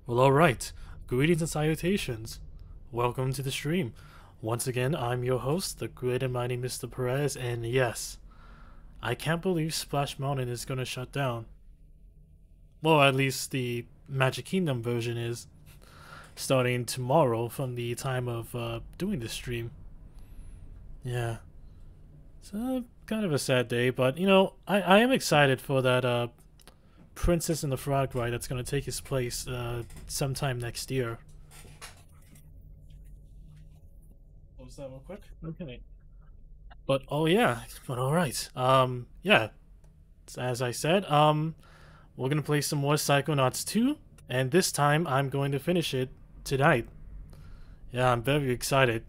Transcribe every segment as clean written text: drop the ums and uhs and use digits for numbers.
Well, alright. Greetings and salutations. Welcome to the stream. Once again, I'm your host, the great and mighty Mr. Perez, and yes, I can't believe Splash Mountain is gonna shut down. Well, at least the Magic Kingdom version is, starting tomorrow from the time of doing this stream. Yeah. It's kind of a sad day, but you know, I am excited for that Princess and the Frog ride that's going to take its place sometime next year. Close that real quick. Okay. But oh yeah, but all right. Yeah. As I said, we're gonna play some more Psychonauts 2, and this time I'm going to finish it tonight. Yeah, I'm very excited.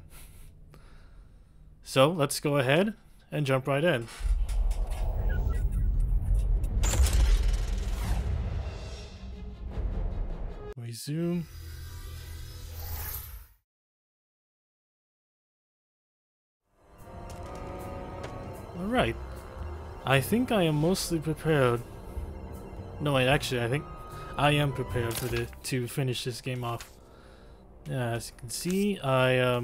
So let's go ahead and jump right in. Resume. Alright. I think I am mostly prepared. No, wait, actually, I think I am prepared to finish this game off. Yeah, as you can see, I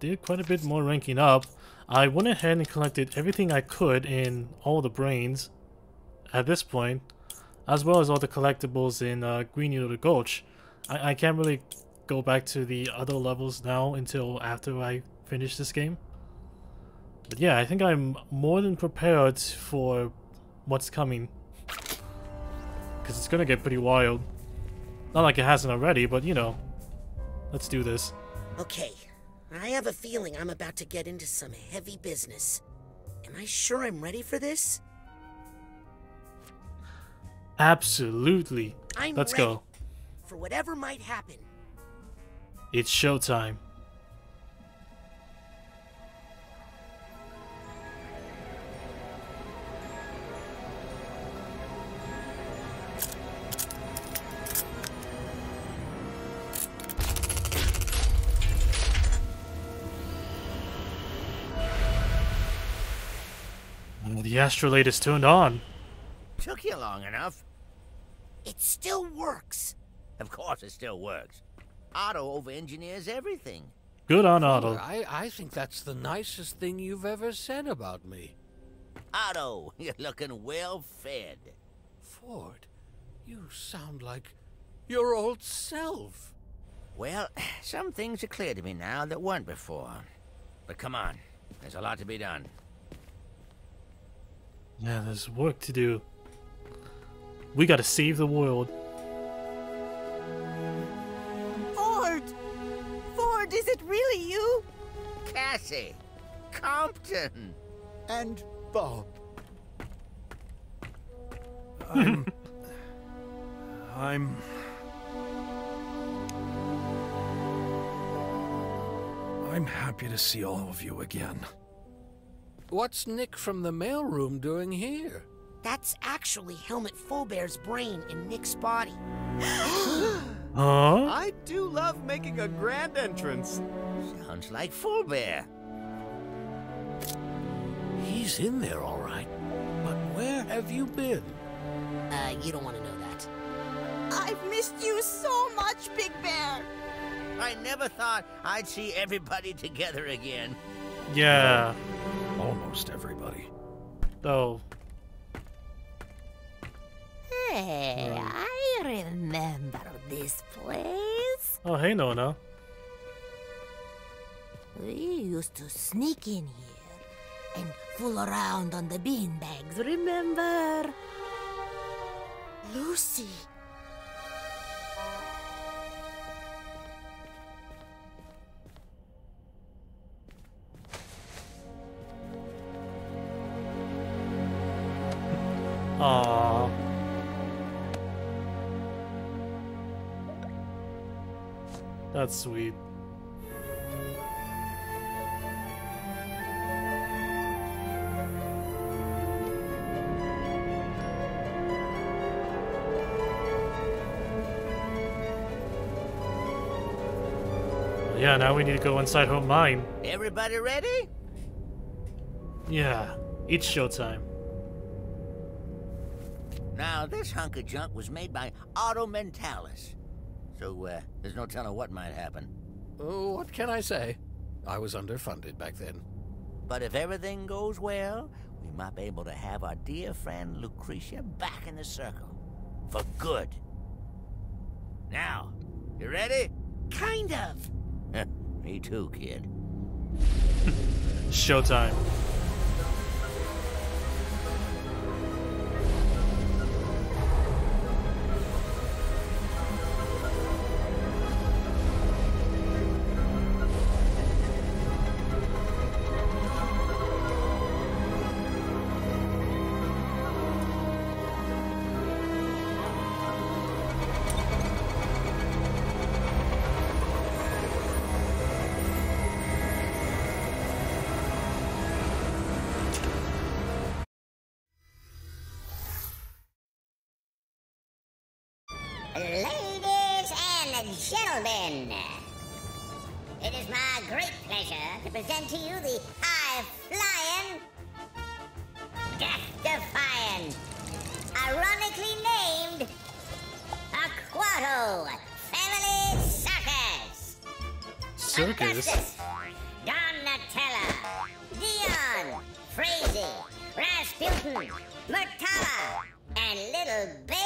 did quite a bit more ranking up. I went ahead and collected everything I could in all the brains at this point, as well as all the collectibles in Green Noodle Gulch. I can't really go back to the other levels now until after I finish this game. But yeah, I think I'm more than prepared for what's coming. Because it's gonna get pretty wild. Not like it hasn't already, but you know. Let's do this. Okay, I have a feeling I'm about to get into some heavy business. Am I sure I'm ready for this? Absolutely. Let's ready go. For whatever might happen. It's showtime. The Astralathe is turned on. Took you long enough. It still works. Of course it still works. Otto over-engineers everything. Good on Otto. I think that's the nicest thing you've ever said about me. Otto, you're looking well fed. Ford, you sound like your old self. Well, some things are clear to me now that weren't before. But come on, there's a lot to be done. Yeah, there's work to do. We gotta save the world. Ford! Ford, is it really you? Cassie! Compton! And Bob. I'm happy to see all of you again. What's Nick from the mailroom doing here? That's actually Helmet Fullbear's brain in Nick's body. Huh? I do love making a grand entrance. Sounds like Full Bear. He's in there, all right. But where have you been? You don't want to know that. I've missed you so much, Big Bear. I never thought I'd see everybody together again. Yeah. Almost everybody. Oh. Hey, I remember this place. Oh, hey, Nona. We used to sneak in here and fool around on the beanbags, remember? Lucy. Aww. That's sweet. Yeah, now we need to go inside her mind. Everybody ready? Yeah, it's showtime. Now, this hunk of junk was made by Auto Mentalis. So, there's no telling what might happen. Oh, what can I say? I was underfunded back then. But if everything goes well, we might be able to have our dear friend Lucretia back in the circle. For good. Now, you ready? Kind of. Me too, kid. Showtime. Ladies and gentlemen, it is my great pleasure to present to you the high-flying, death-defying, ironically named Aquato Family Circus. Circus? Augustus, Donatella, Dion, Frazee, Rasputin, Murtala, and little baby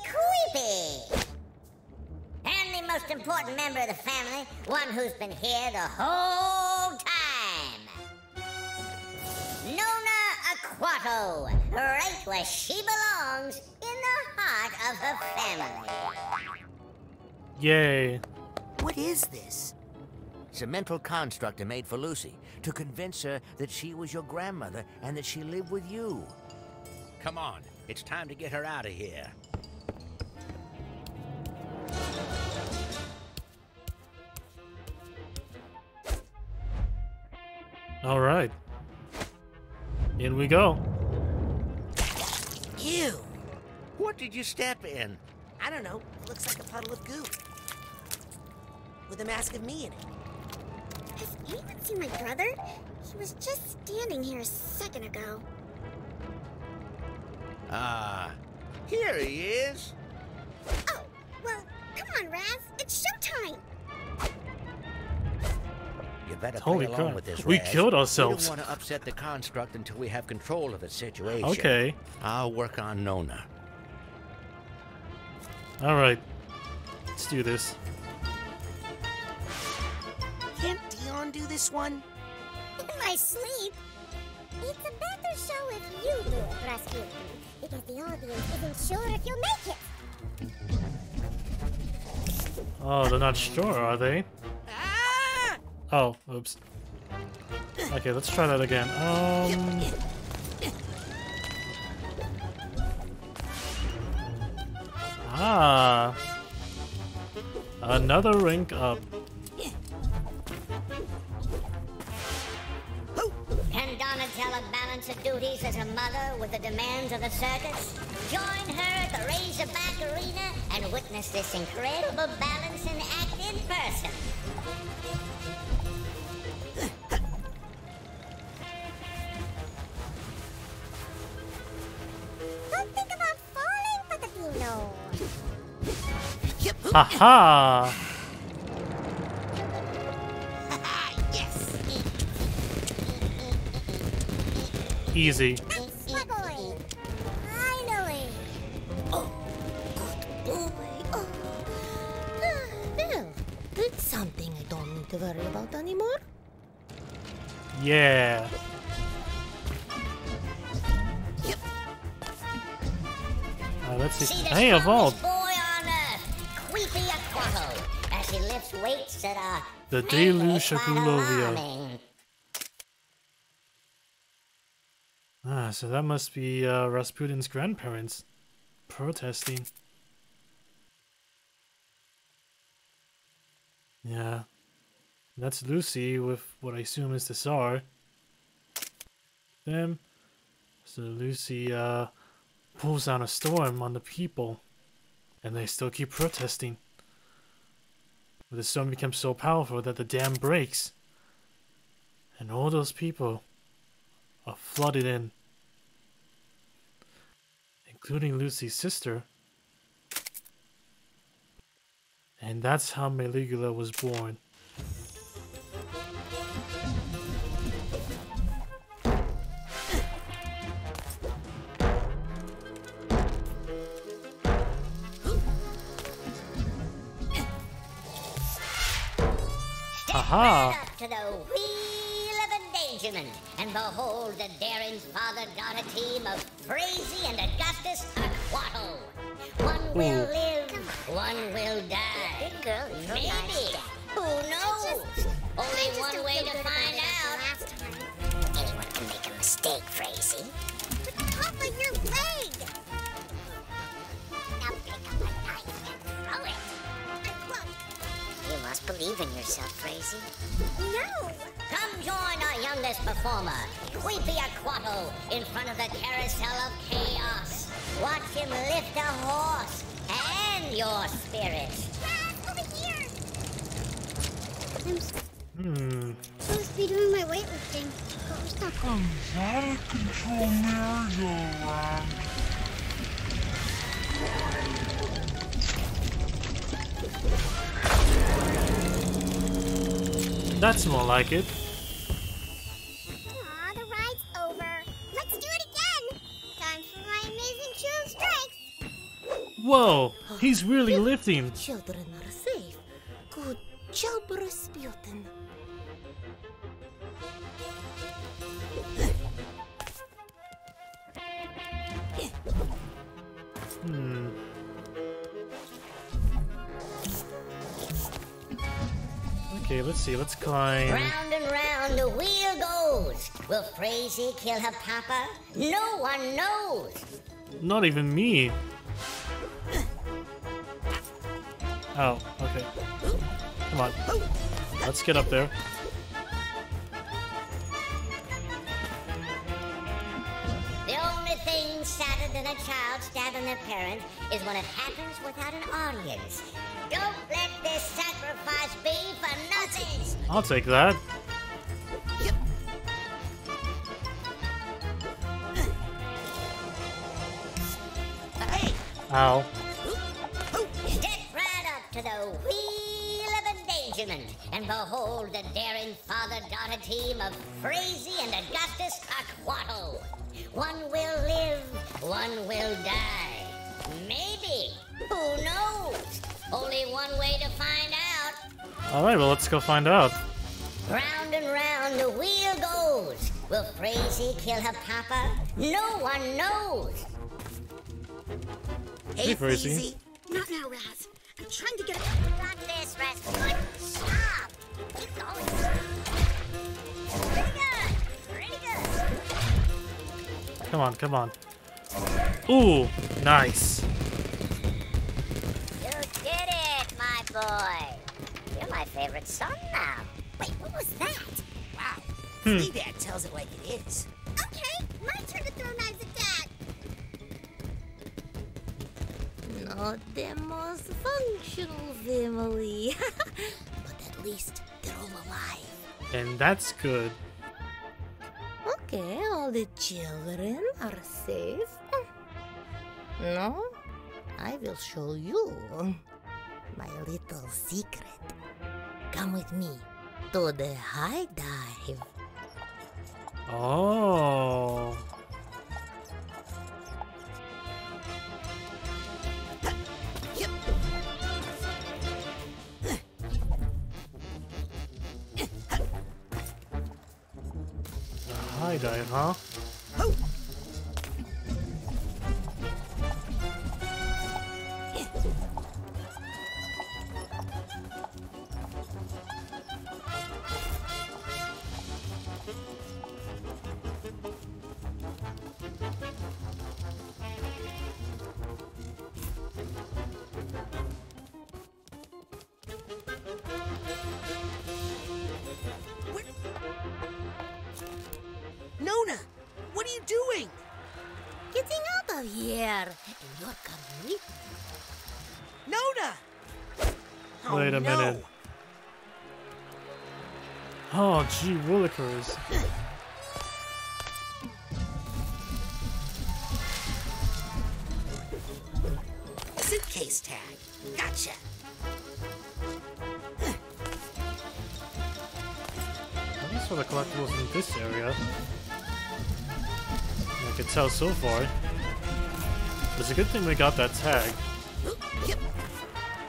Creepy. And the most important member of the family, one who's been here the whole time. Nona Aquato, right where she belongs, in the heart of her family. Yay. What is this? It's a mental construct I made for Lucy, to convince her that she was your grandmother and that she lived with you. Come on, it's time to get her out of here. All right. In we go. Ew. What did you step in? I don't know. It looks like a puddle of goo. With a mask of me in it. Has anyone seen my brother? He was just standing here a second ago. Ah, here he is. Oh, well, come on, Raz. It's showtime. You better Holy play along crap. with this, We Raz. killed ourselves. We don't want to upset the construct until we have control of the situation. Okay. I'll work on Nona. All right. Let's do this. Can't Dion do this one? In my sleep. It's a better show if you do it, Rasputin, because the audience isn't sure if you'll make it. Oh, they're not sure, are they? Ah! Oh, oops. Okay, let's try that again. Ah. Another rank up. Can Donatella balance her duties as a mother with the demands of the circus? Join her at the Razorback Arena and witness this incredible balancing act in person. Don't think about falling, Patapino. Haha! Yes. Easy. That's my boy. Finally. Oh, good boy. Oh. Well, it's something I don't need to worry about anymore. Yeah. Let's see. See the Hey, evolved. strongest boy on earth, Creepy Aquato, as he lifts weights that are The mainly deluge of quite Grulovia. alarming. Ah, so that must be Rasputin's grandparents protesting. Yeah. That's Lucy with what I assume is the Tsar. Them. So Lucy pulls down a storm on the people. And they still keep protesting. But the storm becomes so powerful that the dam breaks. And all those people are flooded in. Including Lucy's sister. And that's how Maligula was born. Aha! Right up to the wheel of endangerment, and behold the daring father-daughter team of Frazee and Augustus Aquato. One will live, one will die. Good girl, you're Maybe. nice. Who knows? Only one way to find out. Last time. Anyone can make a mistake, Frazee. But off of your leg! Now pick up a knife and throw it. I won't. You must believe in yourself, Frazee. No! Come join our youngest performer, Weepy Aquato, in front of the carousel of chaos. Watch him lift a horse and your spirit. Dad, over here! Hmm. Supposed to be doing my weightlifting, but we're stuck. Out of control merry-go-round. That's more like it. Aw, the ride's over. Let's do it again. Time for my amazing show of strength. Whoa! He's really lifting. Children are safe. Good job, Rasputin. Hmm. Okay, let's see. Let's climb. Round and round the wheel goes. Will Frazee kill her papa? No one knows. Not even me. Oh, okay. Come on. Let's get up there. The only thing sadder than a child stabbing their parent is when it happens without an audience. Don't let this sacrifice be for nothing. I'll take that. Ow. Step right up to the wheel of endangerment, and behold the daring father-daughter team of Frazee and Augustus Aquato. One will live, one will die. Maybe. Who knows? Only one way to find out. Alright, well, let's go find out. Round and round the wheel goes. Will Frazee kill her papa? No one knows. Hey, Frazee. Not now, Raz. I'm trying to get a... Got this, Rasputin. Stop. Keep going. Pretty good. Pretty good. Come on, come on. Ooh, nice. You did it, my boy. You're my favorite son now. Wait, what was that? Wow. Dad tells it like it is. Okay, my turn to throw knives at Dad. Not the most functional family. But at least they're all alive. And that's good. Okay, all the children are safe. No, I will show you my little secret. Come with me to the high dive. Oh. High dive, huh? Nona, what are you doing? Getting out of here. And you're coming with me. Nona! Wait a minute. Oh, gee willikers. Suitcase tag. Gotcha. for the collectibles in this area. I can tell so far. It's a good thing we got that tag. Yep.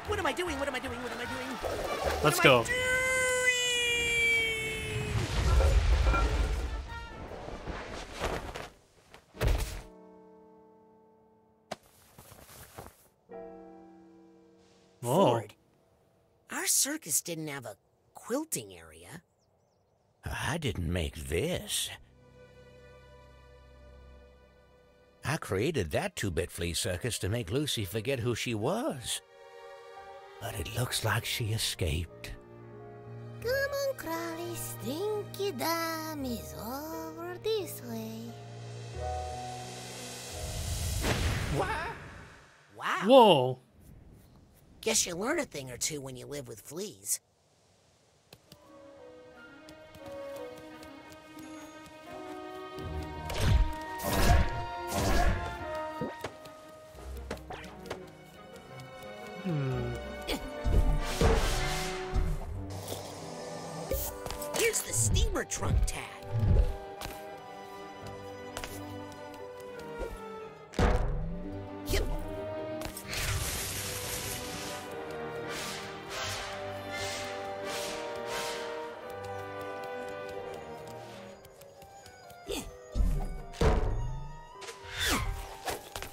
What am I doing? What am I doing? What am I doing? Let's go. Ford, our circus didn't have a quilting area. I didn't make this. I created that two-bit flea circus to make Lucy forget who she was. But it looks like she escaped. Come on, Crowley, Stinky Dam is over this way. Wow. Whoa! Guess you learn a thing or two when you live with fleas. Here's the steamer trunk tag. Yep.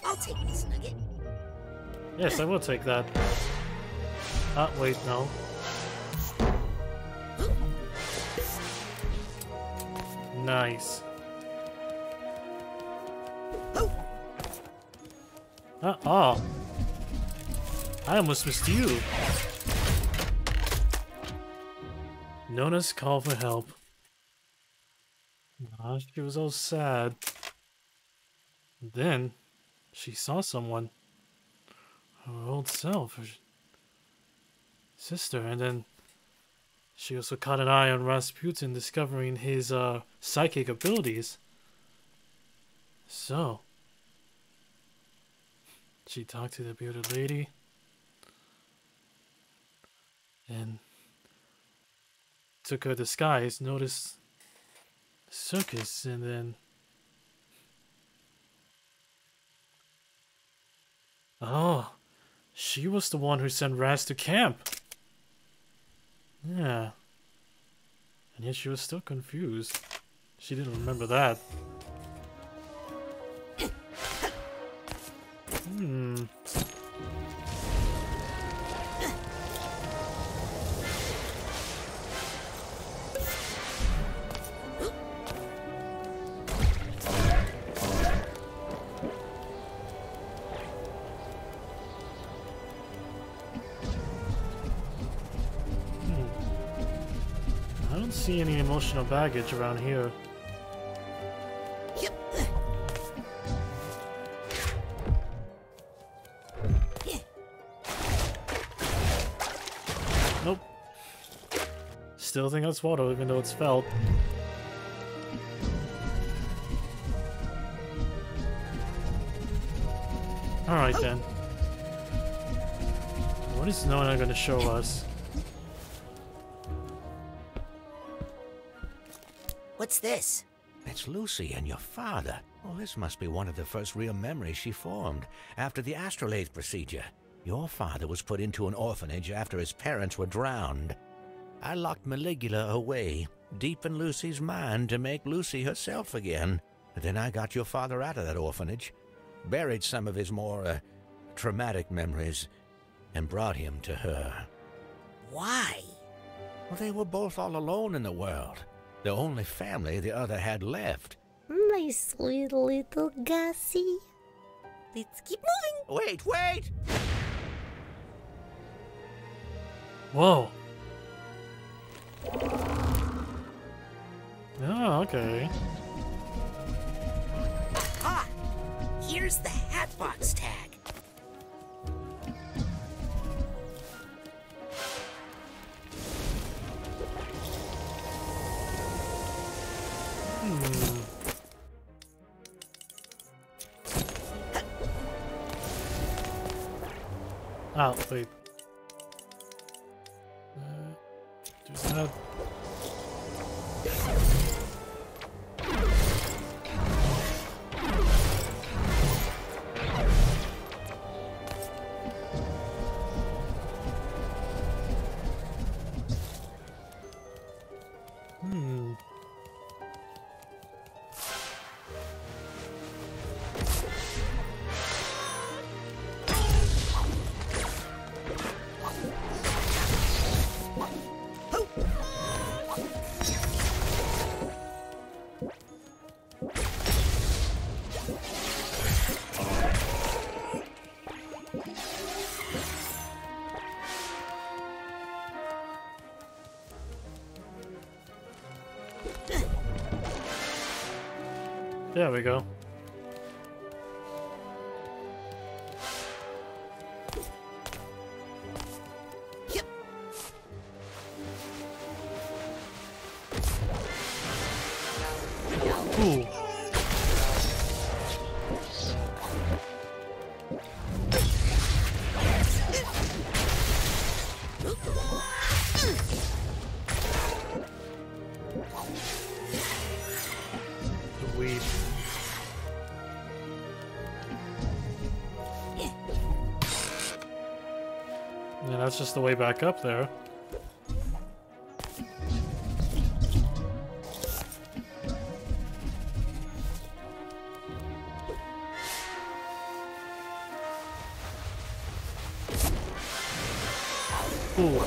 I'll take this nugget. Yes, I will take that. Ah, wait, no. Nice. Oh. I almost missed you. Nona's call for help. She was all sad. Then, she saw someone. Her old self. Her sister. And then, she also caught an eye on Rasputin, discovering his psychic abilities. So, she talked to the bearded lady and took her disguise, noticed the circus, and then oh, she was the one who sent Raz to camp. Yeah. And yet she was still confused. She didn't remember that. I don't see any emotional baggage around here. Nope. Still think that's water, even though it's felt. Alright then. What is Nona gonna show us? What's this? It's Lucy and your father. Well, this must be one of the first real memories she formed after the Astralathe procedure. Your father was put into an orphanage after his parents were drowned. I locked Maligula away, deep in Lucy's mind, to make Lucy herself again. Then I got your father out of that orphanage, buried some of his more, traumatic memories, and brought him to her. Why? Well, they were both all alone in the world. The only family the other had left. My sweet little Gussie. Let's keep moving. Wait! Whoa. Oh, okay. Aha! Here's the Hatbox tag. Oh, wait. Do that. There we go. Ooh. Sweet. Yeah, that's just the way back up there. Ooh.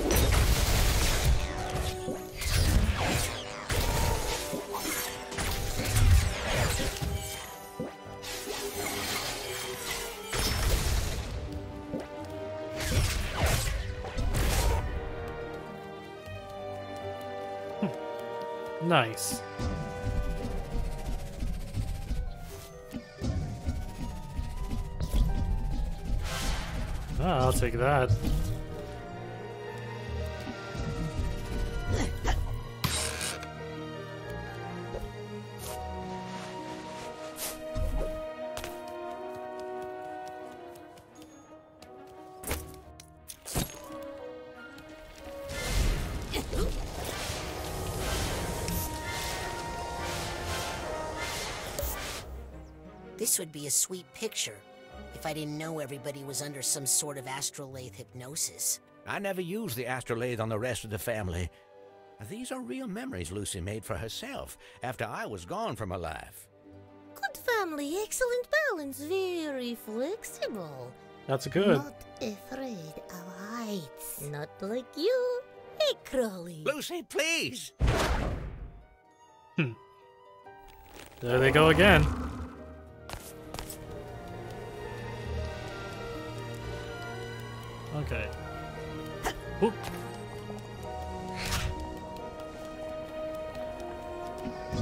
Nice. Ah, I'll take that. This would be a sweet picture if I didn't know everybody was under some sort of Astralathe hypnosis. I never used the Astralathe on the rest of the family. These are real memories Lucy made for herself after I was gone from her life. Good family, excellent balance, very flexible. That's good. Not afraid of heights. Not like you. Hey, Crowley. Lucy, please! There they go again. Okay. Oop.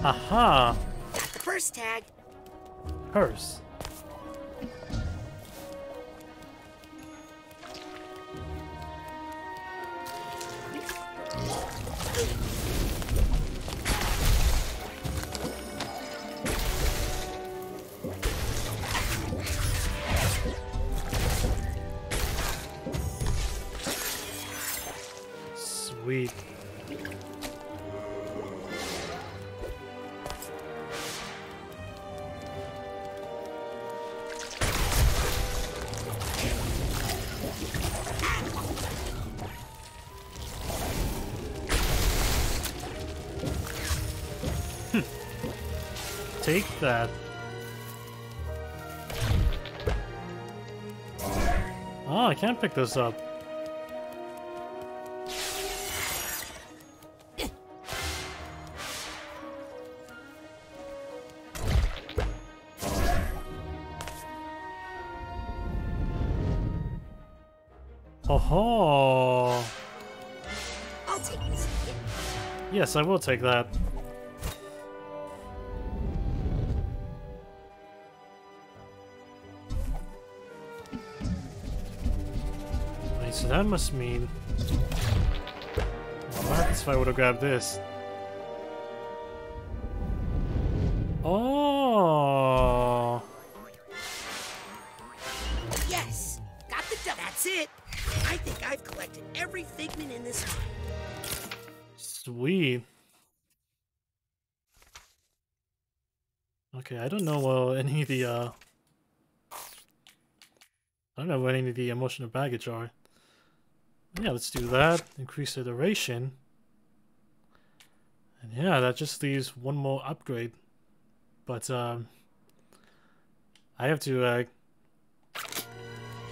Aha! Got the first tag. Purse. Sweet. Take that. Oh, I can't pick this up. Oh, I'll take this. yes, I will take that. Wait, so that must mean what happens if I would have grabbed this? Oh, Yes, got the double. That's it. I think I've collected every figment in this mine. sweet. Okay, I don't know what any of the I don't know what any of the emotional baggage are. Yeah, let's do that. Increase the duration. And yeah, that just leaves one more upgrade. But I have to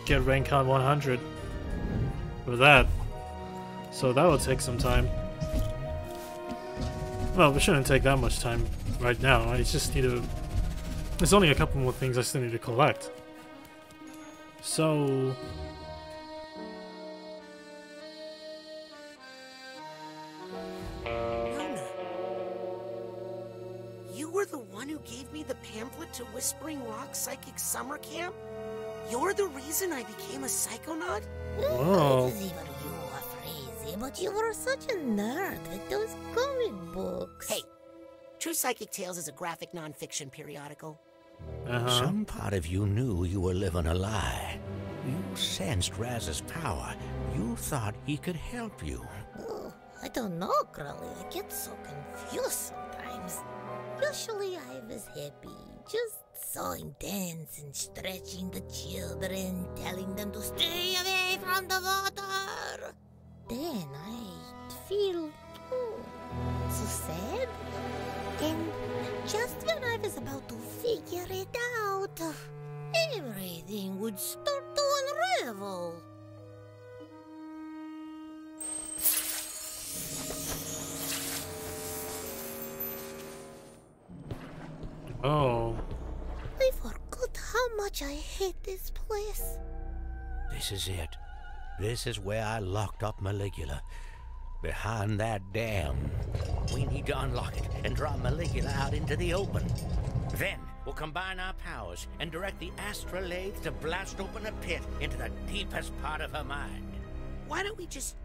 get rank on 100 for that. So that will take some time. Well, it shouldn't take that much time right now. I just need to... There's only a couple more things I still need to collect. So... Luna, you were the one who gave me the pamphlet to Whispering Rock Psychic Summer Camp? You're the reason I became a Psychonaut? Whoa. It's either you or crazy, but you were such a nerd with those comic books. Hey, True Psychic Tales is a graphic non-fiction periodical. Some part of you knew you were living a lie. You sensed Raz's power. You thought he could help you. Oh, I don't know, Grully. I get so confused sometimes. Usually I was happy, just sawing dance and stretching the children, telling them to stay away from the water. Then I feel so sad. And just when I was about to figure it out, everything would start to unravel. Oh. I forgot how much I hate this place. This is it. This is where I locked up Maligula. Behind that dam. We need to unlock it and draw Maligula out into the open. Then we'll combine our powers and direct the Astralathe to blast open a pit into the deepest part of her mind. Why don't we just,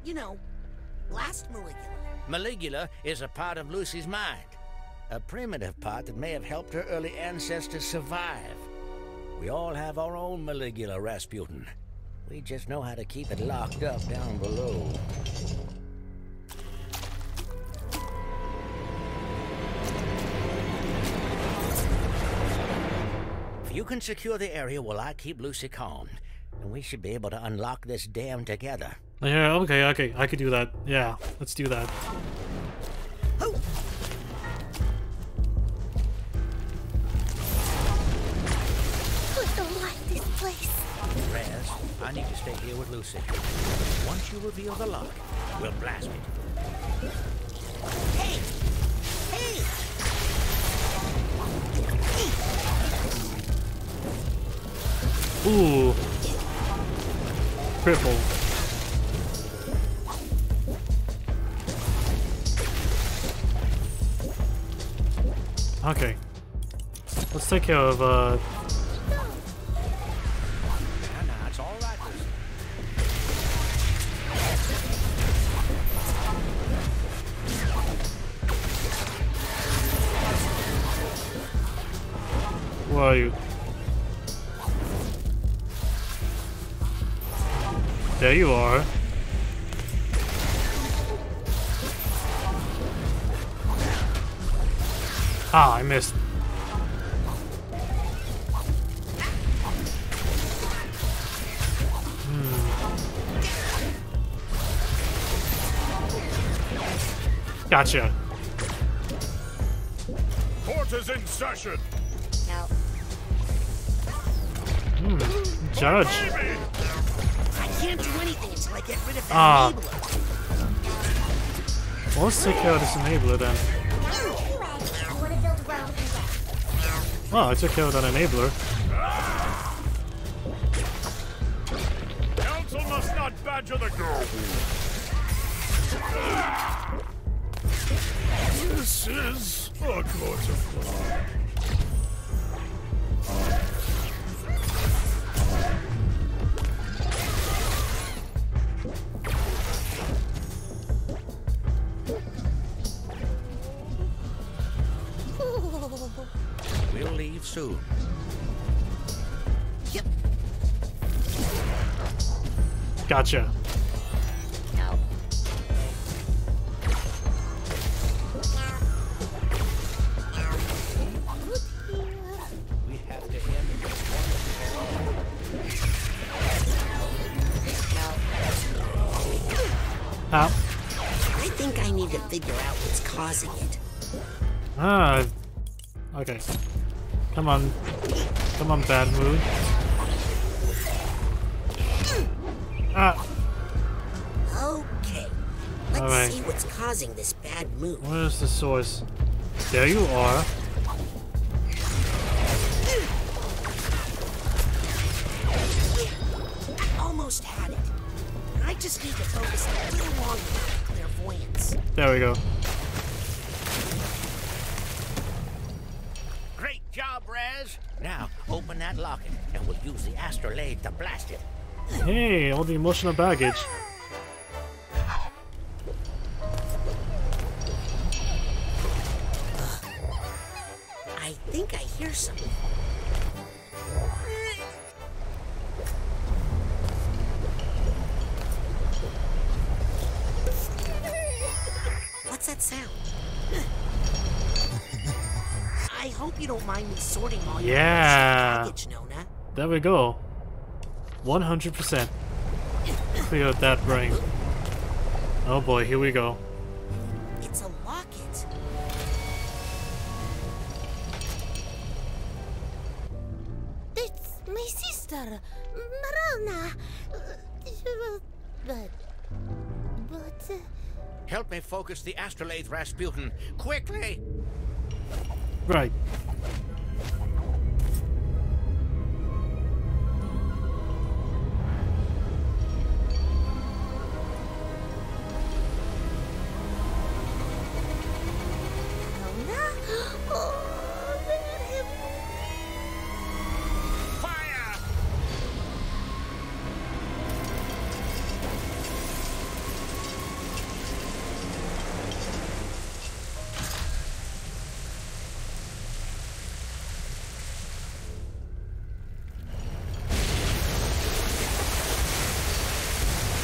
blast Maligula? Maligula is a part of Lucy's mind. A primitive part that may have helped her early ancestors survive. We all have our own Maligula, Rasputin. We just know how to keep it locked up down below. If you can secure the area while I keep Lucy calm, then we should be able to unlock this dam together. Yeah, okay, I could do that. Yeah, let's do that. Oh. I don't like this place. Rez, I need to stay here with Lucy. Once you reveal the lock, we'll blast it. Hey! Hey! Ooh. Cripple. Okay. Let's take care of, Nah, it's all right, Lucy. Where are you? There you are. Ah, I missed. Gotcha. Court is in session. No. Judge. I can't do anything until I get rid of that enabler. Well, let's take care of this enabler then. Oh, I took care of that enabler. Council must not badger the girl. This is a court of law. We'll leave soon. Yep. Gotcha. No. We have to end this Ow. I think I need to figure out what's causing it. Ah. Okay. Come on. Come on, bad mood. Ah. Okay. Let's Alright. see what's causing this bad mood. Where's the source? There you are. Almost had it. I just need to focus a little longer on clairvoyance. There we go. Great job, Rez. Now, open that locket, and we'll use the Astralathe to blast it. Hey, all the emotional baggage. I think I hear something. What's that sound? I hope you don't mind me sorting all your baggage, Nona. There we go. 100%. Clear out that brain. Oh boy, here we go. It's a locket. It's my sister, Marana. But... Help me focus the Astralathe, Rasputin. Quickly! Right.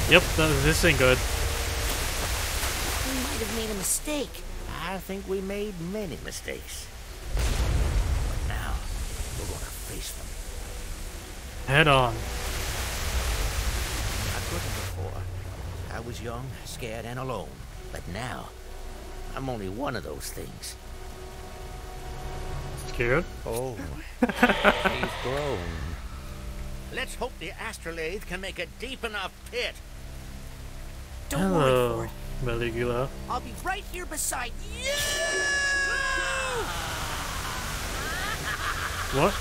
Yep, this ain't good. We might have made a mistake. I think we made many mistakes. But now, we're gonna face them. Head on. I couldn't before. I was young, scared, and alone. But now, I'm only one of those things. Scared? Oh, he's grown. Let's hope the Astralathe can make a deep enough pit. Don't worry, Hello, Ford. Maligula. I'll be right here beside you. What?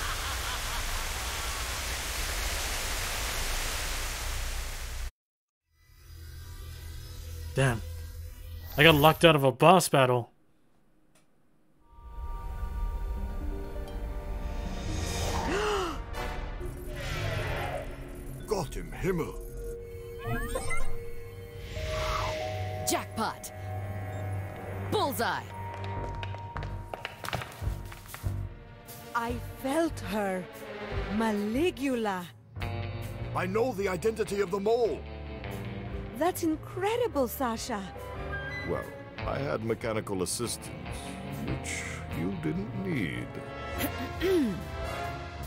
Damn. I got locked out of a boss battle. Got him, Himmel. Jackpot! Bullseye! I felt her. Maligula. I know the identity of the mole. That's incredible, Sasha. Well, I had mechanical assistance, which you didn't need.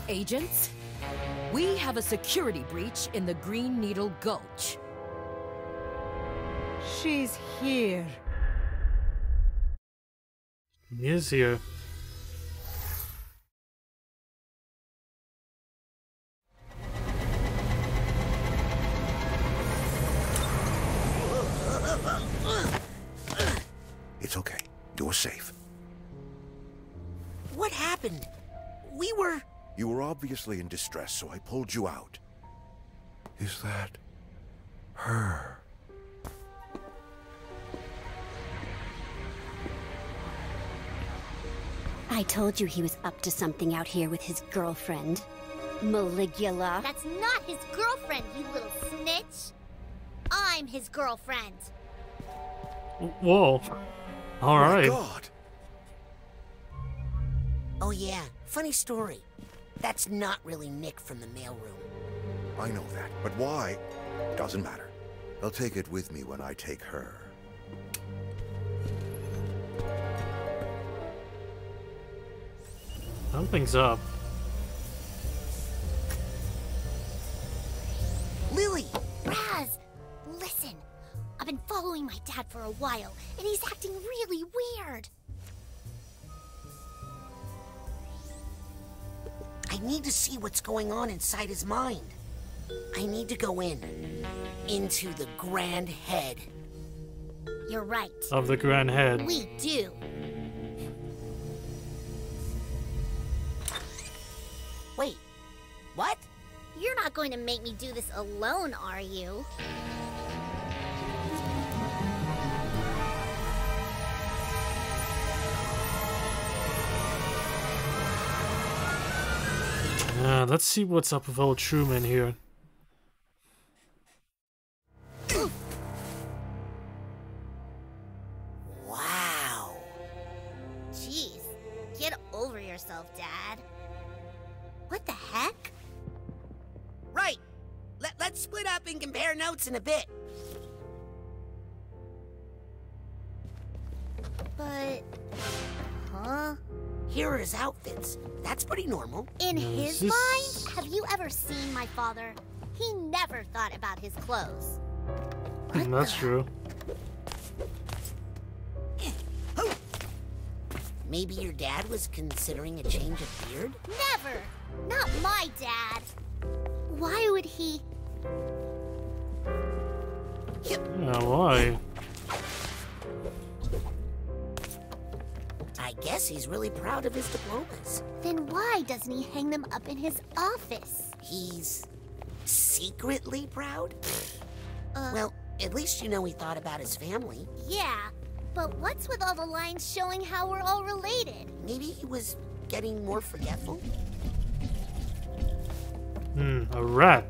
Agents, we have a security breach in the Green Needle Gulch. She's here. He is here. It's okay. You're safe. What happened? We were... You were obviously in distress, so I pulled you out. Is that... her? I told you he was up to something out here with his girlfriend. Maligula. That's not his girlfriend, you little snitch. I'm his girlfriend. Whoa. Alright. Oh my God. Oh yeah, funny story. That's not really Nick from the mailroom. I know that, but why? Doesn't matter. I'll take it with me when I take her. Something's up. Lily! Raz, listen. I've been following my dad for a while, and he's acting really weird. I need to see what's going on inside his mind. I need to go into the Grand Head. You're right. Of the Grand Head. We do. Wait, what? You're not going to make me do this alone, are you? Let's see what's up with old Truman here. Wow. Jeez, get over yourself, Dad. What the heck? Right. Let's split up and compare notes in a bit. But... Huh? Here are his outfits. That's pretty normal. In his mind? Have you ever seen my father? He never thought about his clothes. That's true. Maybe your dad was considering a change of beard? Never! Not my dad! Why would he... Yeah, why? I guess he's really proud of his diplomas. Then why doesn't he hang them up in his office? He's secretly proud? Well, at least you know he thought about his family. Yeah, but what's with all the lines showing how we're all related? Maybe he was getting more forgetful? A rat.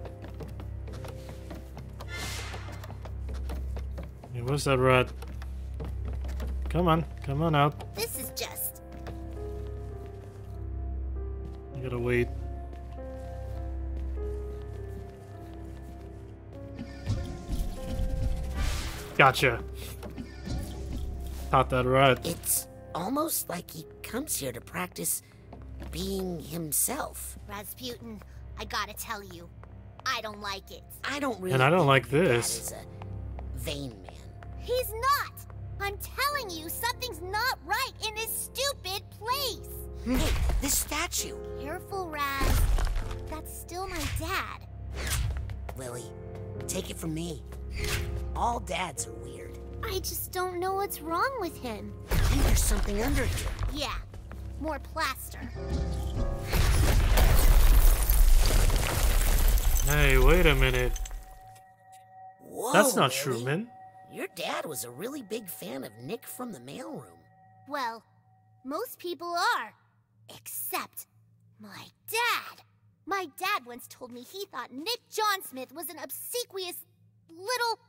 Hey, where's that rat? Come on out. This is just... You gotta wait. Gotcha. Caught that rat. It's almost like he comes here to practice being himself. Rasputin, I gotta tell you, I don't like it. I don't really. And I don't like think your this. dad is a vain man. He's not! I'm telling you, something's not right in this stupid place! Hey, this statue. Careful, Raz. That's still my dad. Lily, take it from me. All dads are weird. I just don't know what's wrong with him. I think there's something under here. Yeah, more plaster. Hey, wait a minute. Whoa, That's not Lily. Truman. Your dad was a really big fan of Nick from the mailroom. Well, most people are. Except my dad. My dad once told me he thought Nick Johnsmith was an obsequious little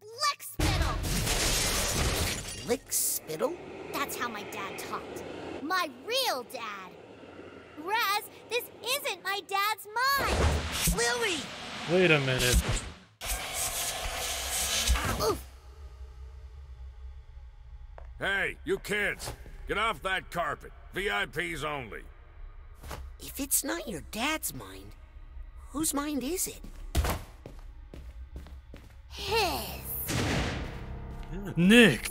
lickspittle. Lickspittle? That's how my dad talked. My real dad. Raz, this isn't my dad's mind. Lily! Wait a minute. Oof. Hey, you kids! Get off that carpet. VIPs only. If it's not your dad's mind, whose mind is it? His. Nick!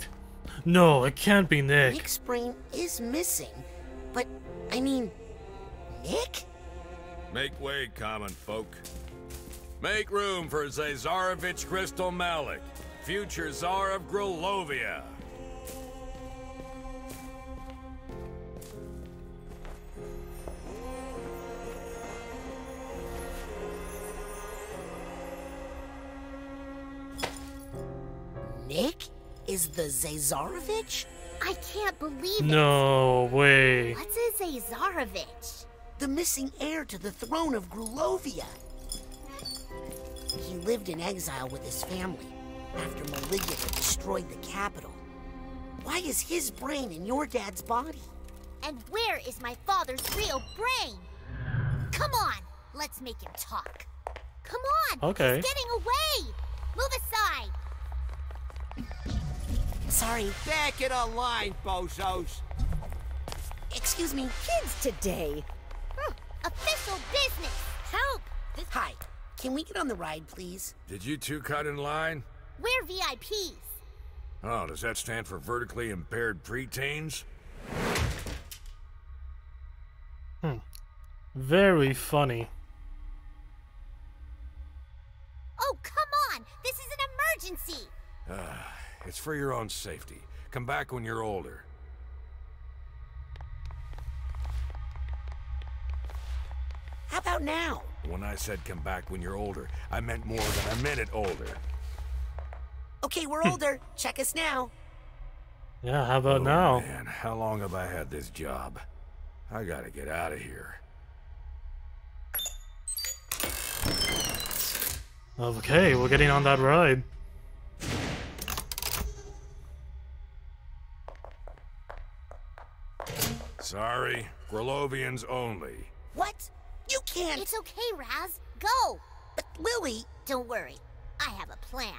No, it can't be Nick. Nick's brain is missing, but, I mean, Nick? Make way, common folk. Make room for Zazarovich Gristol Malik, future Tsar of Grulovia. Nick is the Zazarovich? I can't believe it. No way. What's a Zazarovich? The missing heir to the throne of Grulovia. He lived in exile with his family after Maligula destroyed the capital. Why is his brain in your dad's body? And where is my father's real brain? Come on, let's make him talk. Come on, Okay. he's getting away. Move aside. Sorry. Back it online, bozos. Excuse me. Kids today. Official business. Help. Hi. Can we get on the ride, please? Did you two cut in line? We're VIPs. Oh, does that stand for vertically impaired preteens? Very funny. Oh, come on. This is an emergency. It's for your own safety. Come back when you're older. How about now? When I said come back when you're older, I meant more than a minute older. Okay, we're older. Check us now. Yeah, how about Oh, now? Man, how long have I had this job? I gotta get out of here. Okay, we're getting on that ride. Sorry, Grulovians only. What? You can't... It's okay, Raz. Go! But Lily... Don't worry. I have a plan.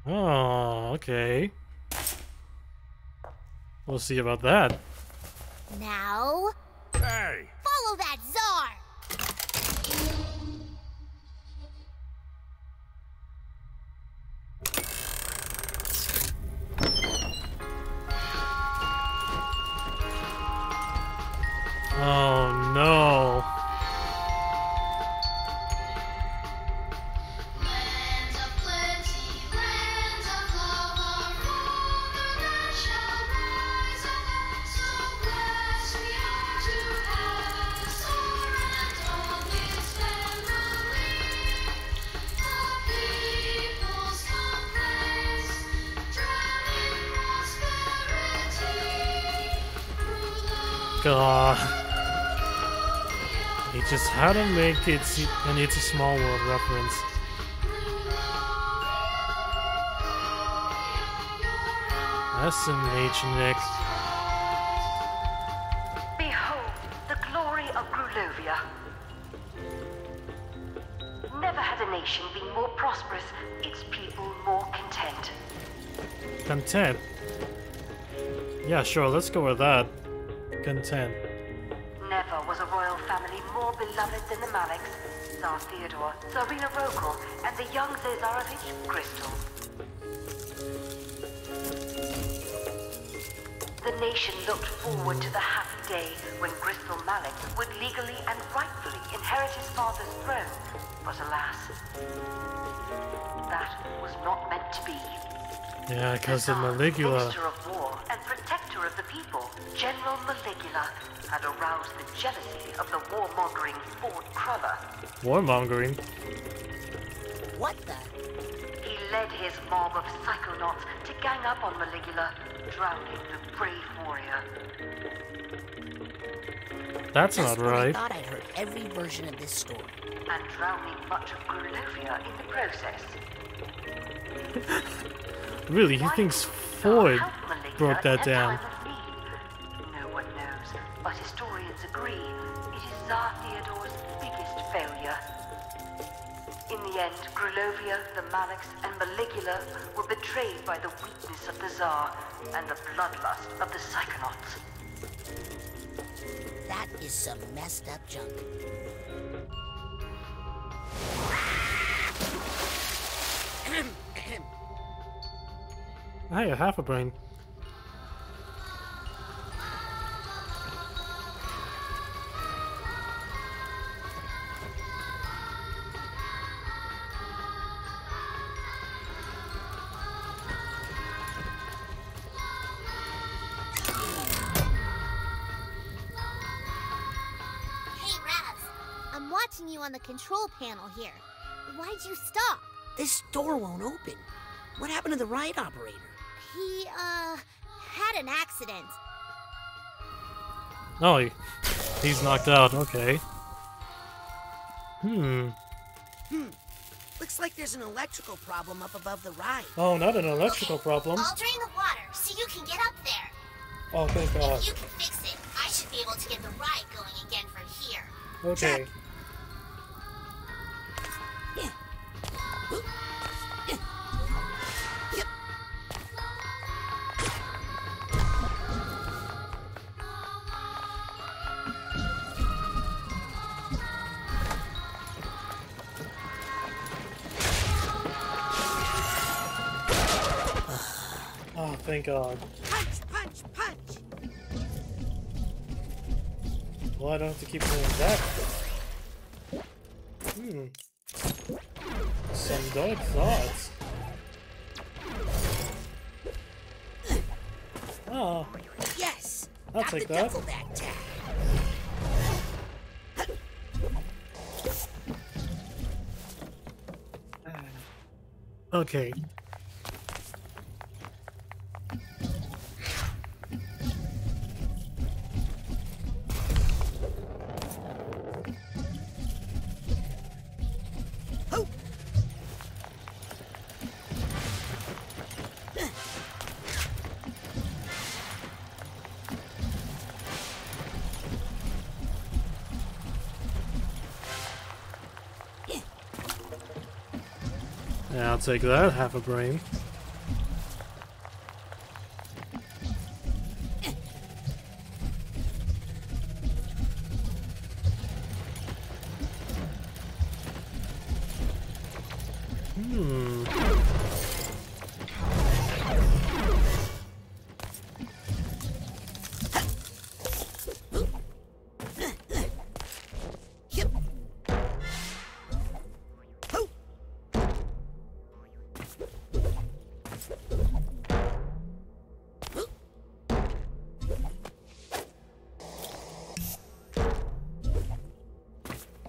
Oh, okay. We'll see about that. Now... Hey! Follow that czar! Oh no. God. He just had to make it, and it's a small world reference. SMH, Nick. Behold the glory of Grulovia. Never had a nation been more prosperous, its people more content. Content? Yeah, sure, let's go with that. Content. Never was a royal family more beloved than the Maliks, Tsar Theodore, Tsarina Rokal, and the young Zazarovich Gristol. The nation looked forward to the happy day when Gristol Malik would legally and rightfully inherit his father's throne, but alas, that was not meant to be. Yeah, because of Maligula. Minister of War and Protector of the People, General Maligula, had aroused the jealousy of the warmongering Ford Cruller. Warmongering? What the? He led his mob of Psychonauts to gang up on Maligula, drowning the brave warrior. That's not right. I thought I'd heard every version of this story. And drowning much of Grulovia in the process. Really, he thinks Ford broke that down. No one knows, but historians agree it is Tsar Theodore's biggest failure. In the end, Grulovia, the Maliks, and Maligula were betrayed by the weakness of the Tsar and the bloodlust of the Psychonauts. That is some messed up junk. Hey, a half a brain. Watching you on the control panel here. Why'd you stop? This door won't open. What happened to the ride operator? He, had an accident. Oh, he's knocked out. Okay. Looks like there's an electrical problem up above the ride. Oh, not an electrical problem. I'll drain the water so you can get up there. Oh, thank God. If you can fix it, I should be able to get the ride going again from here. Okay. Oh, thank God. Punch, punch, punch! Well, I don't have to keep doing that. Some dark thoughts. Oh. Yes! I'll take that. Okay. Yeah, I'll take that. Half a brain.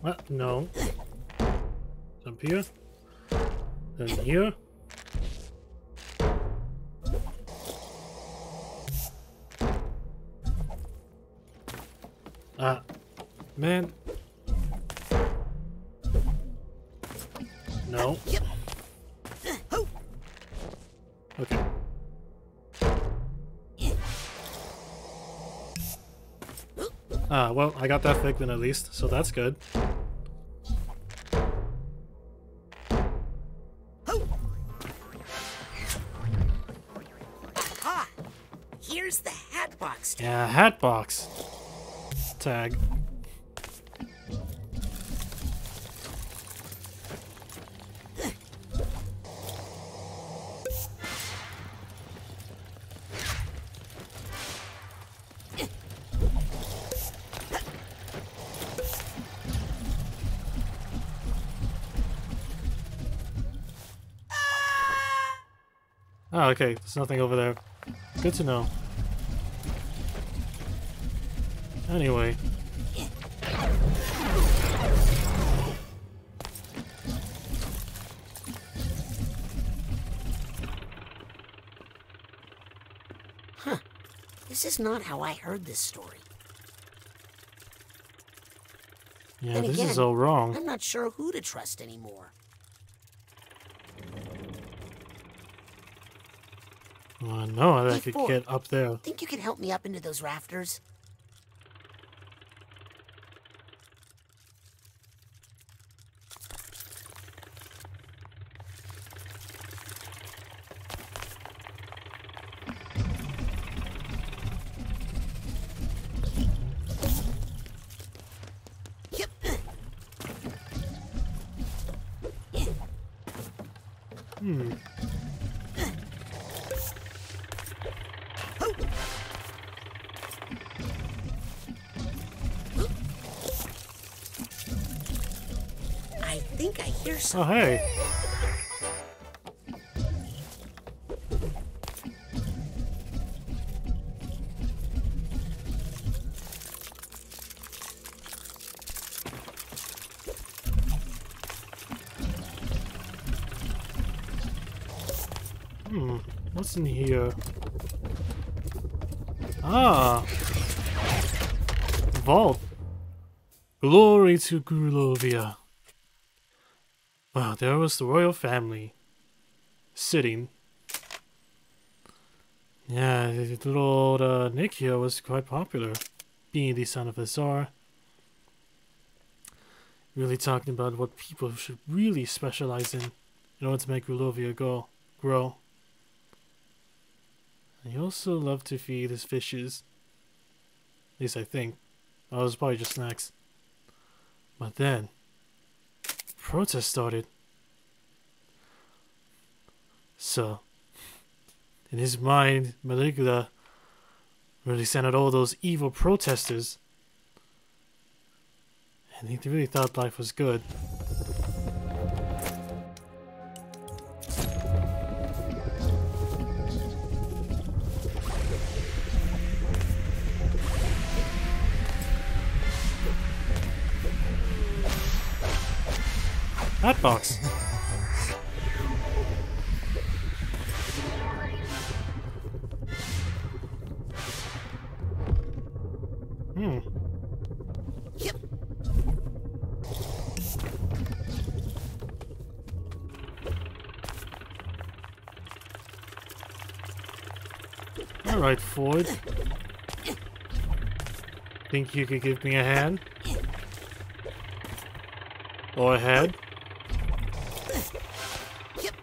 What? No. Jump here. Then here. Ah. Man. No. Okay. Ah, well, I got that figment at least, so that's good. Aha! Here's the hat box tag. Yeah, hat box tag. Oh, okay. There's nothing over there. Good to know. Anyway. Huh. This is not how I heard this story. Yeah, And this again, is all wrong. I'm not sure who to trust anymore. No, I could get up there. Think you could help me up into those rafters? Hmm. I think I hear Oh, something. hey. What's in here? Ah! Vault! Glory to Grulovia. Wow, there was the royal family sitting. Yeah, the little old Nick here was quite popular, being the son of a Tsar. Really talking about what people should really specialize in order to make Grulovia grow. And he also loved to feed his fishes. At least I think. Oh, it was probably just snacks. But then, protest started. So, in his mind, Maligula really sent out all those evil protesters. And he really thought life was good. Hat box. Yep. All right, Ford. Think you could give me a hand? Or a head? Yep.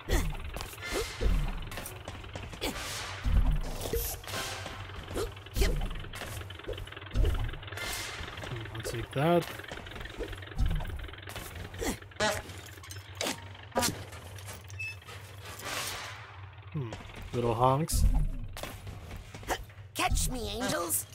Take that. Little honks. Catch me, angels!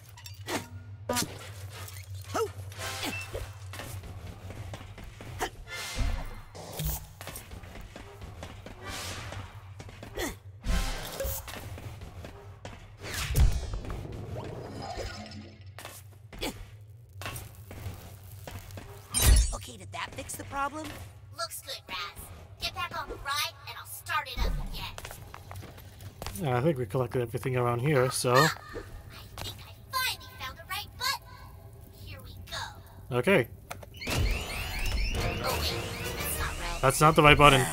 Okay, did that fix the problem? Looks good, Raz. Get back on the ride, and I'll start it up again. Yeah, I think we collected everything around here, so... I think I finally found the right button. Here we go. Okay. Oh, wait, that's not right. That's not the right button.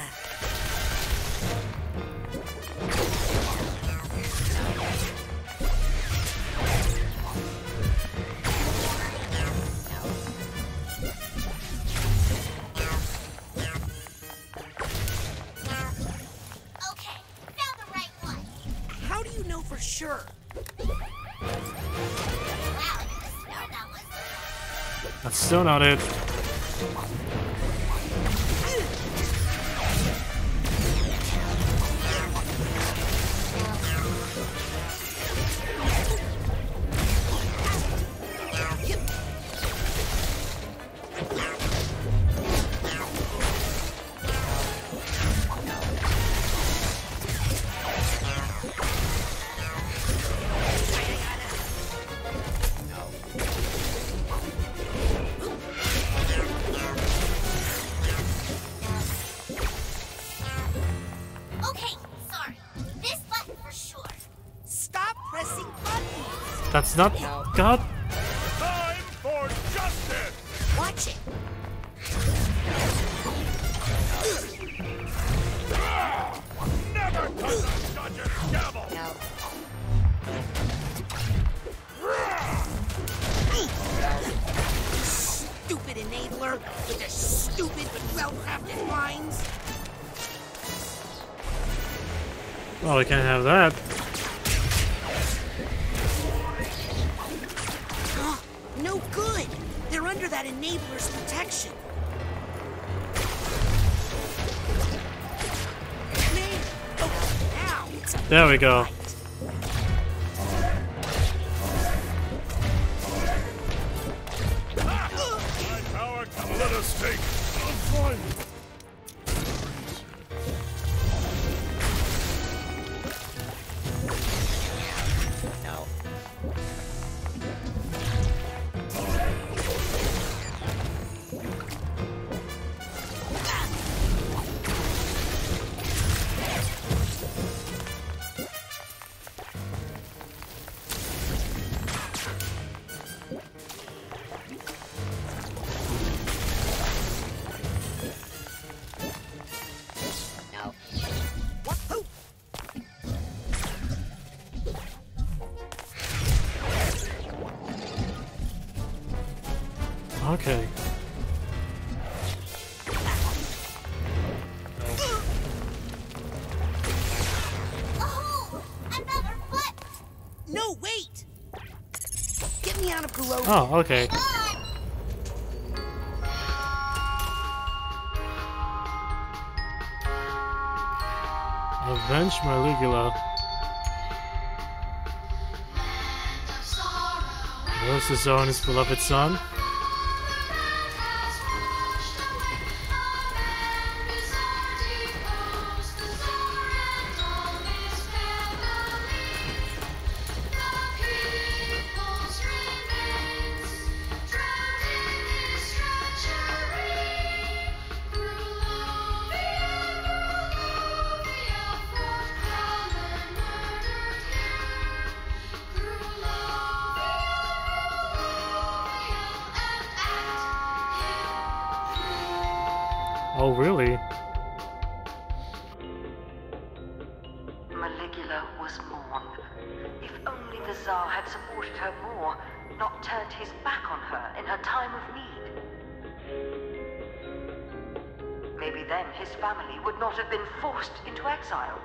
Sure. That's still not it. That's not... God... Time for justice! Watch it! Never touch a judge's gavel! No. Stupid enabler with their stupid but well-crafted lines. Well, we can't have that. No good! They're under that enabler's protection. Man, now it's there we go. My power can let us take a fun. Okay. Oh, another button. No, wait! Get me out of Grulovia. Oh, okay. Avenge Maligula. Rose his own his beloved son. Oh, really? Maligula was mourned. If only the Tsar had supported her more, not turned his back on her in her time of need. Maybe then his family would not have been forced into exile.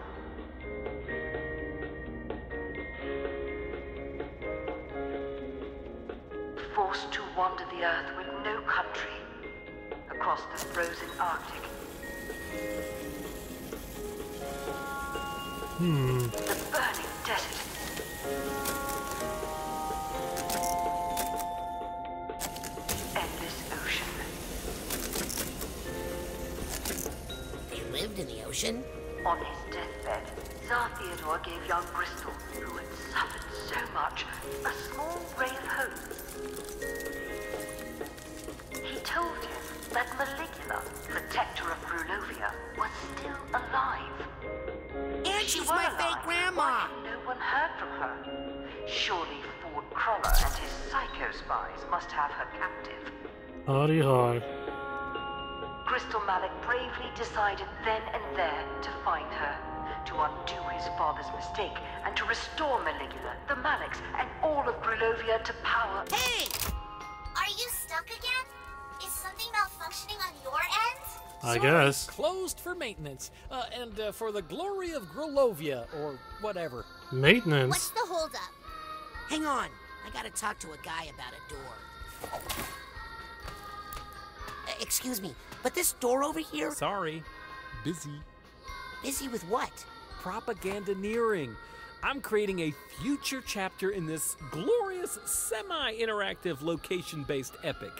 forced to wander the earth with no country, across the frozen Arctic. The burning desert. The endless ocean. They lived in the ocean? On his deathbed, Tsar Theodore gave young Gristol, who had suffered so much, a small ray of hope. He told him that Maligula, protector of Grulovia, was still alive. And she's my fake grandma! Why had no one heard from her? Surely Ford Crawler and his psycho spies must have her captive. Hardy har. Gristol Malik bravely decided then and there to find her, to undo his father's mistake, and to restore Maligula, the Maliks, and all of Grulovia to power. Hey! Are you stuck again? Is something malfunctioning on your end? I guess. Closed for maintenance, and for the glory of Grulovia, or whatever. Maintenance? What's the holdup? Hang on, I gotta talk to a guy about a door. Excuse me, but this door over here... Sorry, busy. Busy with what? Propagandaneering. I'm creating a future chapter in this glorious, semi-interactive, location-based epic.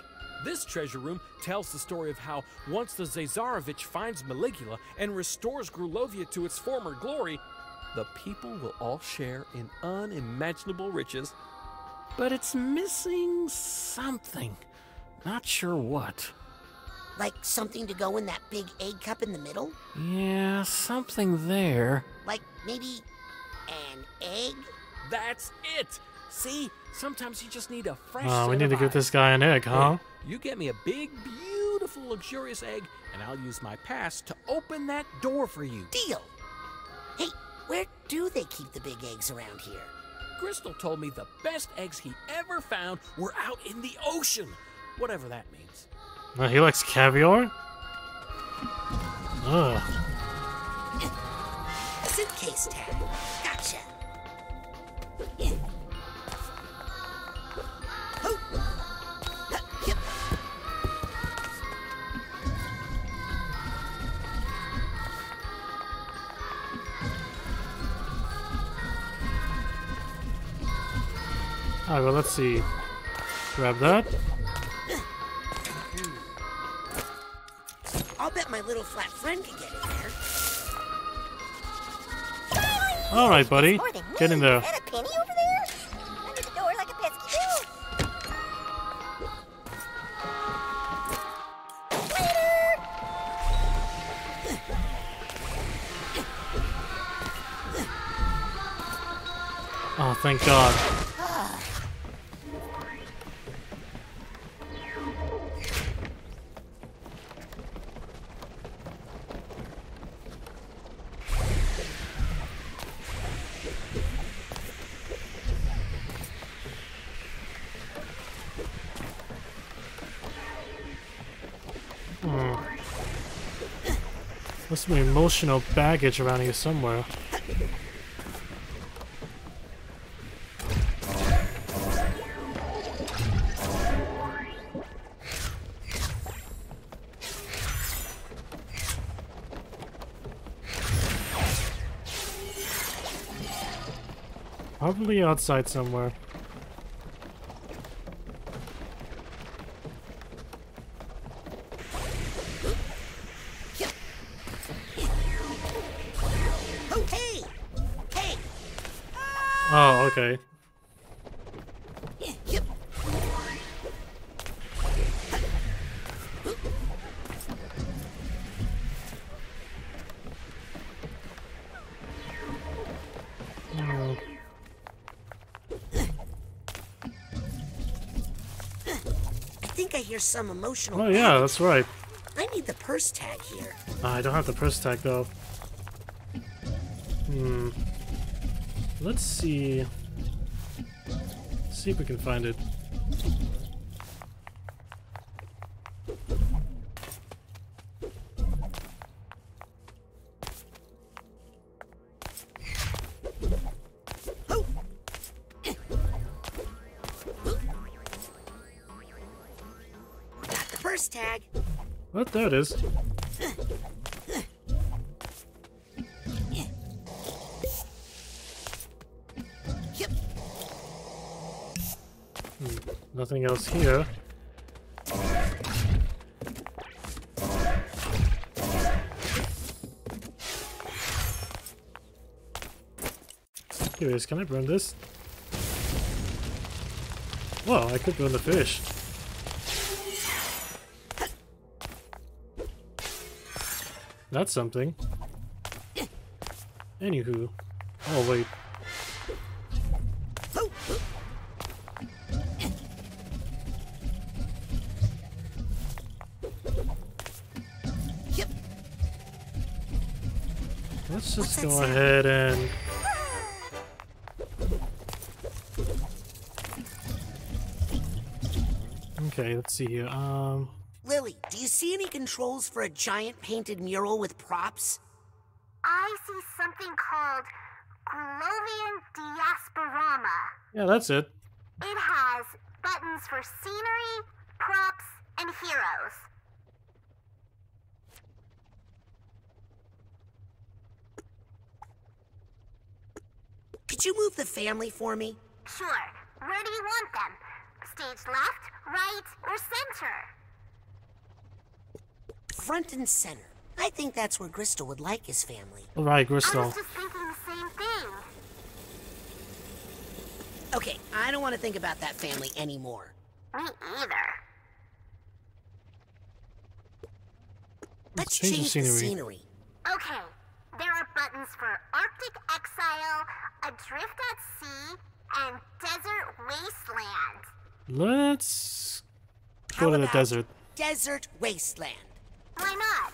This treasure room tells the story of how once the Zazarovich finds Maligula and restores Grulovia to its former glory, the people will all share in unimaginable riches. But it's missing something. Not sure what. Like something to go in that big egg cup in the middle? Yeah, something there. Like maybe an egg? That's it! See? Sometimes you just need a fresh Oh, we set need of to get eyes. this guy an egg, huh? Hey, you get me a big, beautiful, luxurious egg, and I'll use my pass to open that door for you. Deal! Hey, where do they keep the big eggs around here? Gristol told me the best eggs he ever found were out in the ocean. Whatever that means. He likes caviar? Ugh. Suitcase tag. Gotcha. Alright, well, let's see. Grab that. I'll bet my little flat friend can get in there. Alright, buddy. Get in there. Is that a penny over there? Under the door like a pesky bill. Oh, thank God. Must be emotional baggage around here somewhere. Probably outside somewhere. Oh, okay. I think I hear some emotional. Oh yeah, that's right. I need the purse tag here. I don't have the purse tag though. Let's see. See if we can find it. tag? What? There it is. Yep. Nothing else here. Curious, can I burn this? Whoa, I could burn the fish. That's something. Anywho. Oh, wait. Yep. Let's just go ahead and... Okay, let's see here. Lily, do you see any controls for a giant painted mural with props? I see something called Grulovia Diasporama. Yeah, that's it. It has buttons for scenery, props, and heroes. Could you move the family for me? Sure. Where do you want them? Stage left, right, or center? Front and center. I think that's where Gristol would like his family. Alright, I was Gristol. just thinking the same thing. Okay, I don't want to think about that family anymore. Me either. Let's change the scenery. Okay, there are buttons for Arctic Exile, Adrift at Sea, and Desert Wasteland. Let's How go to the about desert. Desert Wasteland. Why not?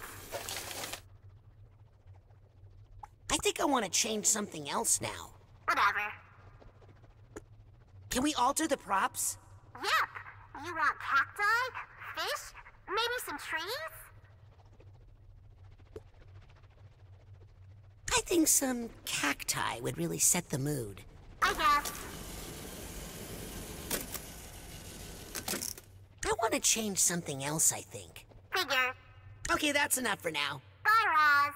I think I want to change something else now. Whatever. Can we alter the props? Yep. You want cacti, fish, maybe some trees? I think some cacti would really set the mood. I guess. I want to change something else, I think. Figure. Okay, that's enough for now. Bye, Roz.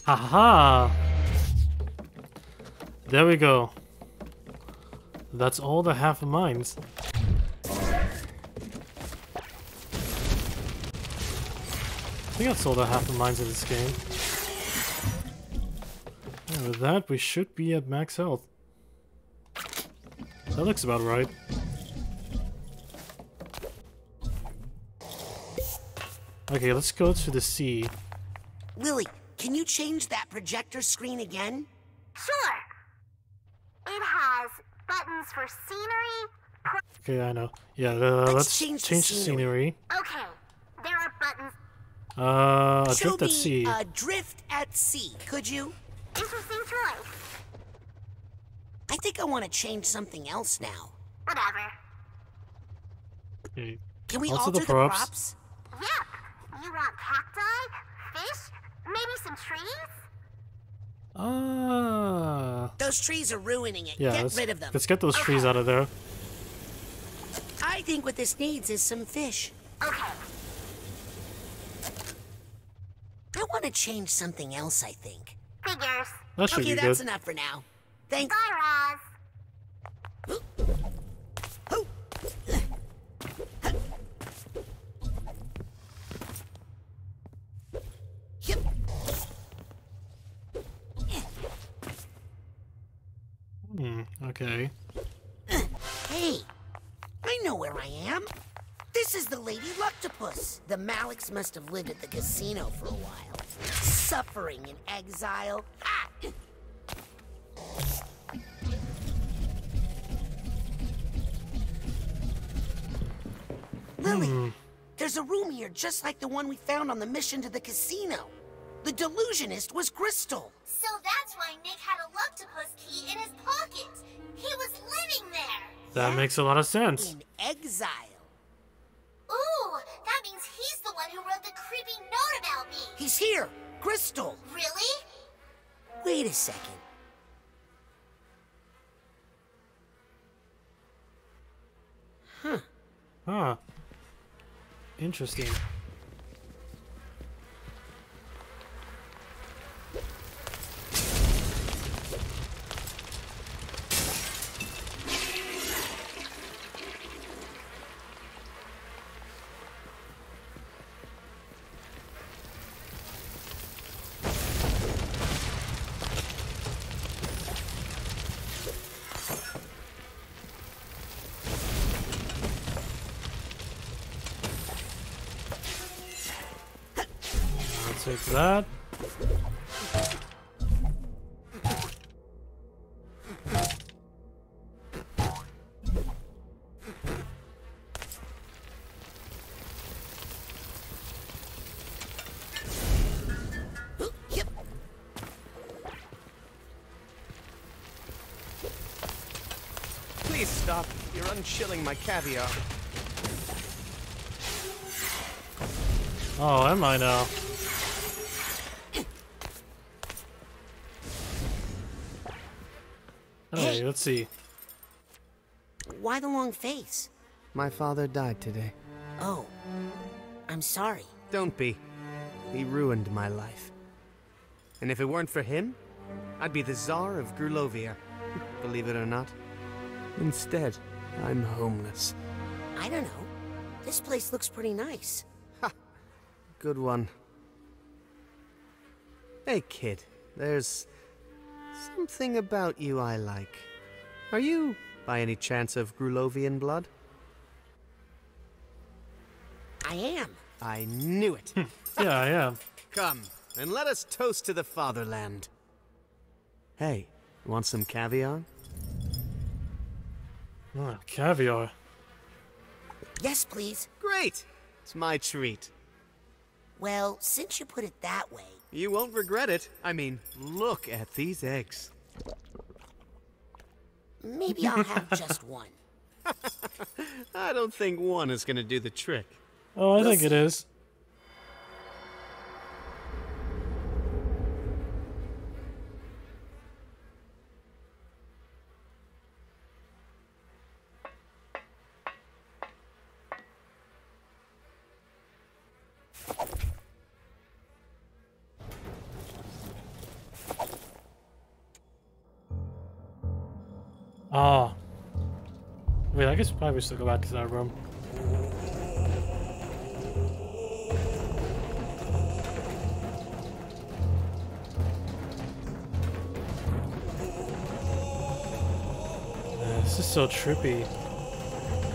Haha! There we go. That's all the half of mines. I think that's all the half of mines in this game. And with that, we should be at max health. That looks about right. Okay, let's go to the sea. Lily, can you change that projector screen again? Sure. It has buttons for scenery. Okay, I know. Yeah, let's change the scenery. Okay, there are buttons. Adrift at sea. Adrift at sea, could you? Interesting choice. I think I want to change something else now. Whatever. Okay. Can we alter alter the props? Yep. You want cacti, fish, maybe some trees? Those trees are ruining it. Yeah, Get rid of them. let's get those trees out of there. I think what this needs is some fish. Okay. I want to change something else, I think. Figures. That should okay, be that's good. enough for now. Thanks. Bye, Roz. Yep. Okay. Hey, I know where I am. This is the Lady Luctopus. The Maliks must have lived at the casino for a while. Suffering in exile. Ha! Lily, there's a room here just like the one we found on the mission to the casino. The delusionist was Gristol. So that's why Nick had a Luctopus key in his pocket. He was living there. That makes a lot of sense. In exile. Ooh, that means he's the one who wrote the creepy note He's here! Gristol! Really? Wait a second. Huh. Huh. Interesting. Take that. Please stop. You're unchilling my caviar. Oh, am I now? Okay, let's see. Why the long face? My father died today. Oh, I'm sorry. Don't be. He ruined my life. And if it weren't for him, I'd be the Tsar of Grulovia. Believe it or not. Instead, I'm homeless. I don't know. This place looks pretty nice. Ha! Good one. Hey, kid. There's something about you I like. Are you, by any chance, of Grulovian blood? I am. I knew it. Yeah, I am. Come, and let us toast to the fatherland. Hey, want some caviar? Caviar. Yes, please. Great! It's my treat. Well, since you put it that way... You won't regret it. I mean, look at these eggs. Maybe I'll have just one. I don't think one is gonna do the trick. Oh, I think it is. Oh. Wait, I guess probably we should go back to that room. This is so trippy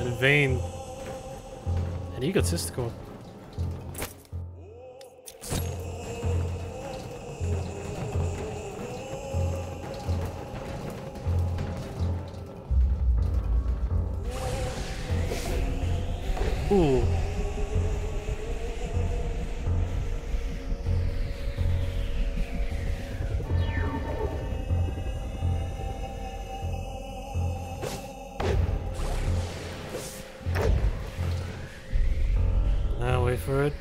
and vain and egotistical. Ooh. Now wait for it.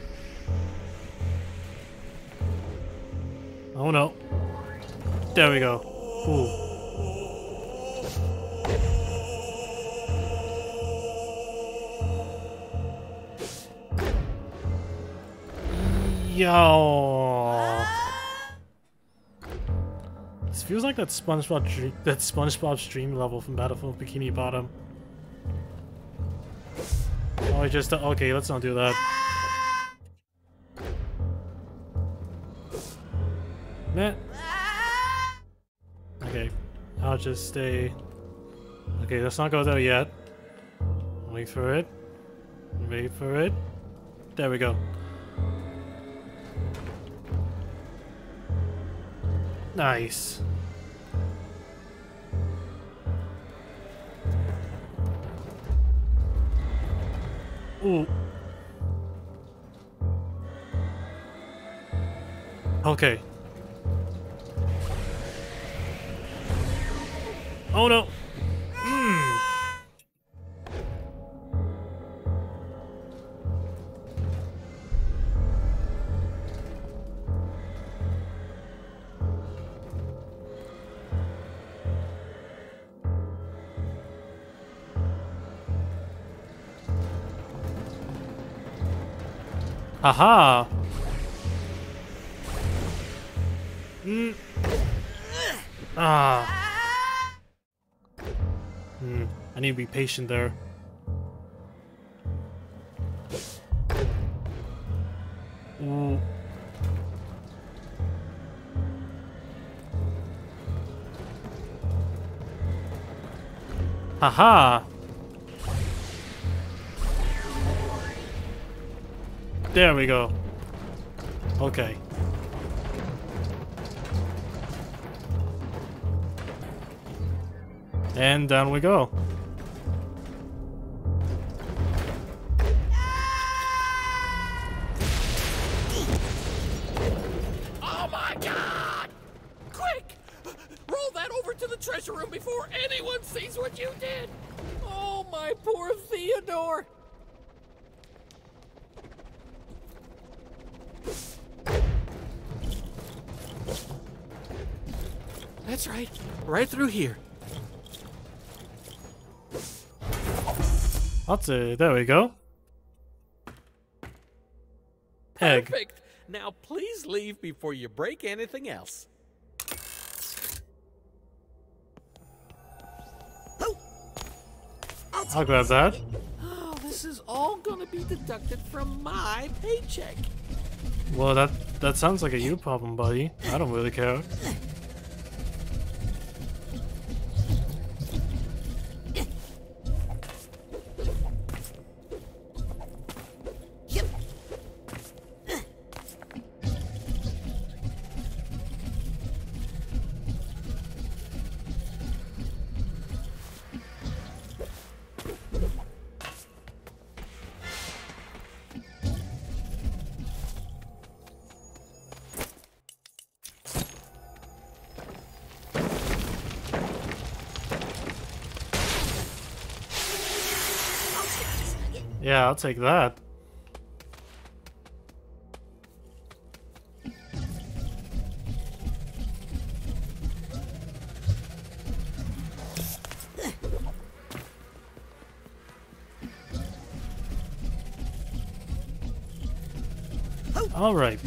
Oh no. There we go. Ooh. Yo. This feels like that SpongeBob stream level from Battlefield Bikini Bottom. Oh, I just okay. Let's not do that. Meh. Okay, I'll just stay. Okay, let's not go there yet. Wait for it. Wait for it. There we go. Nice. Ooh. Okay. Oh no. Haha! Ah. I need to be patient there. Ooh. Haha! There we go. Okay. And down we go. Oh my God! Quick! Roll that over to the treasure room before anyone sees what you did! Oh, my poor Theodore! That's right. Right through here. That's it. There we go. Egg. Perfect. Now please leave before you break anything else. I'll grab that. Oh, this is all gonna be deducted from my paycheck. Well, that sounds like a you problem, buddy. I don't really care. Yeah, I'll take that. All right.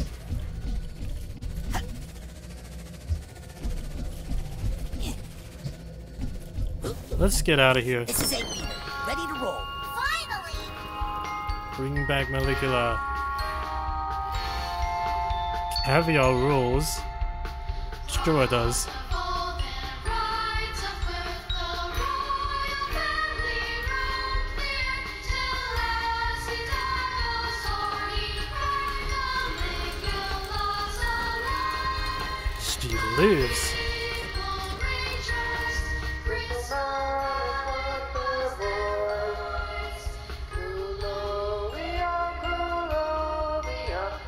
Let's get out of here. This is 8 meter. Ready to roll. Bring back Maligula. Caviar rules. Sure it does. She lives.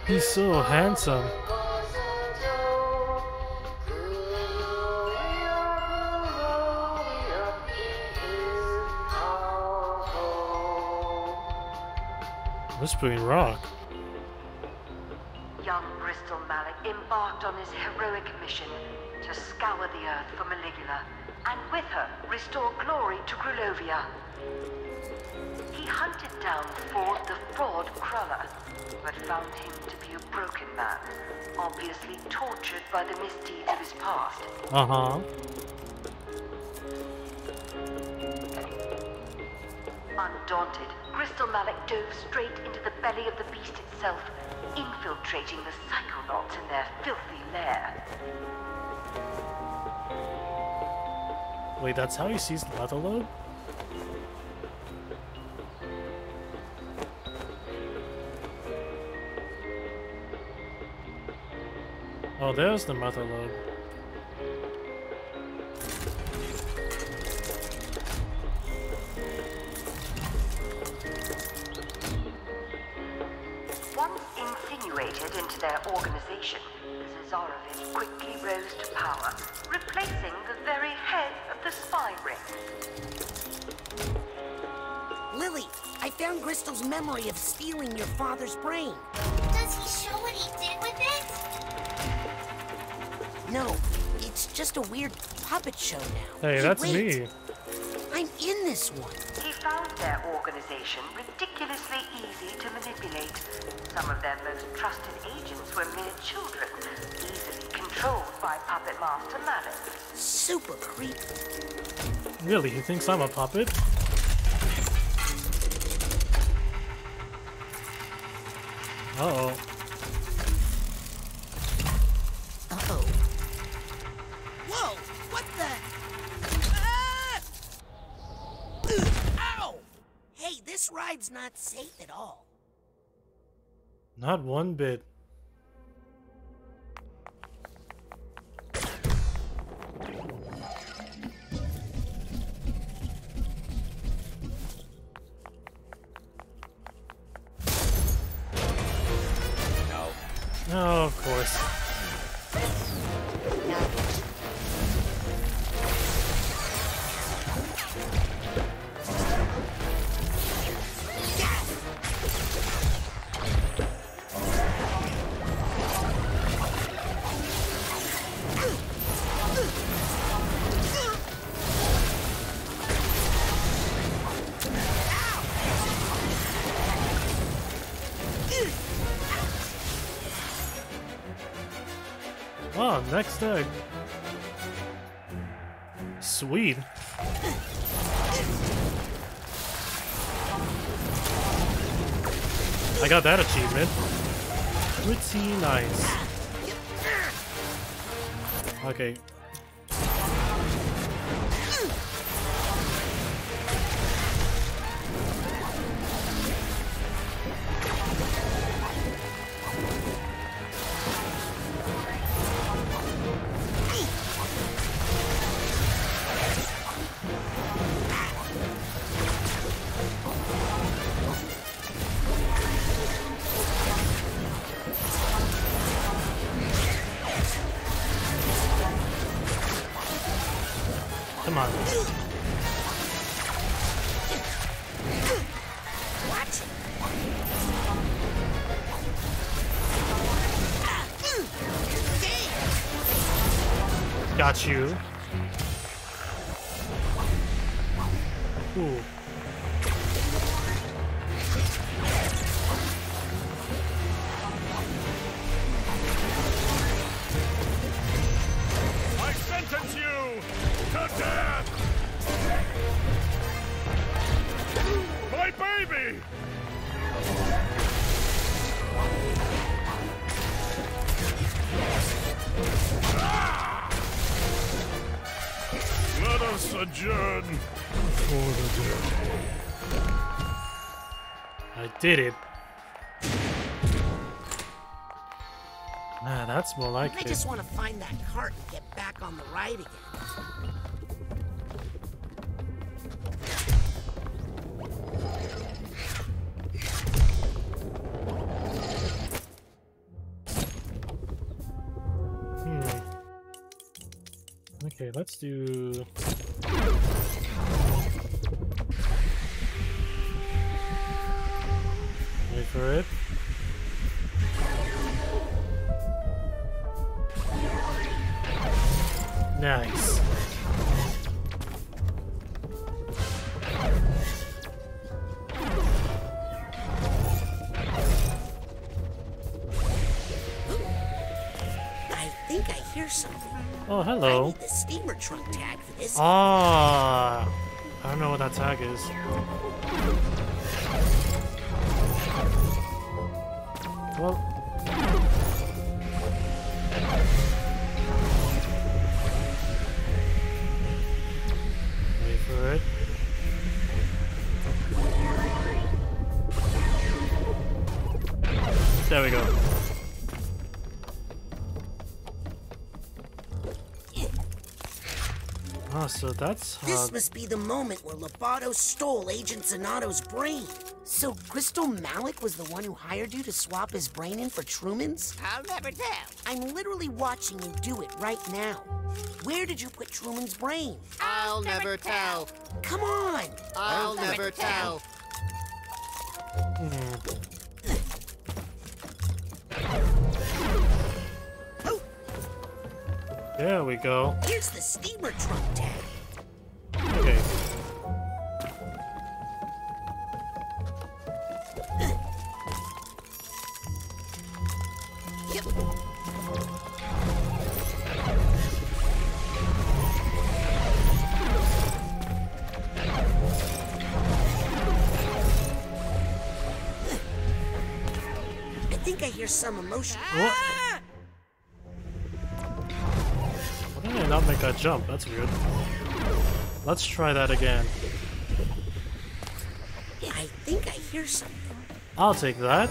He's so handsome. Whispering Rock. Young Gristol Malik embarked on his heroic mission to scour the earth for Maligula, and with her restore glory to Grulovia. He hunted down Ford the fraud Cruller, but found him to be a broken man, obviously tortured by the misdeeds of his past. Undaunted, Gristol Malik dove straight into the belly of the beast itself, infiltrating the Psychonauts in their filthy lair. Wait, that's how he sees the mother load? Oh, there's the mother load. Once insinuated into their organization, the Zarovich quickly rose to power, replacing the very head of the spy ring. Lily, I found Gristol's memory of stealing your father's brain. Does he show what he did with it? No, it's just a weird puppet show now. Hey, that's me. I'm in this one. He found their organization ridiculously easy to manipulate. Some of their most trusted agents were mere children, easily controlled by Puppet Master Malik. Super creepy. Really, he thinks I'm a puppet? Uh-oh. Uh-oh. Whoa! What the? Ah! Ow! Hey, this ride's not safe at all. Not one bit. Oh, of course. Oh, next egg. Sweet. I got that achievement. Pretty nice. Okay. Come on. What? Got you. Ooh. I sentence you to death! My baby! Ah! Let us adjourn for the day. I did it. Ah, that's more like I it. just want to find that cart and get back on the ride again. Okay, let's do... Wait for it. Nice. I think I hear something. Oh, I hello. need the steamer trunk tag for this. Ah, I don't know what that tag is. Well, wait for it. There we go. Ah, so that's how... This must be the moment where Lobato stole Agent Zanato's brain. So Gristol Malik was the one who hired you to swap his brain in for Truman's? I'll never tell. I'm literally watching you do it right now. Where did you put Truman's brain? I'll never tell. Come on! I'll never tell. There we go. Here's the steamer trunk tag. Okay. there's some emotion. What? Why did I not make that jump? That's weird. Let's try that again. I think I hear something. I'll take that.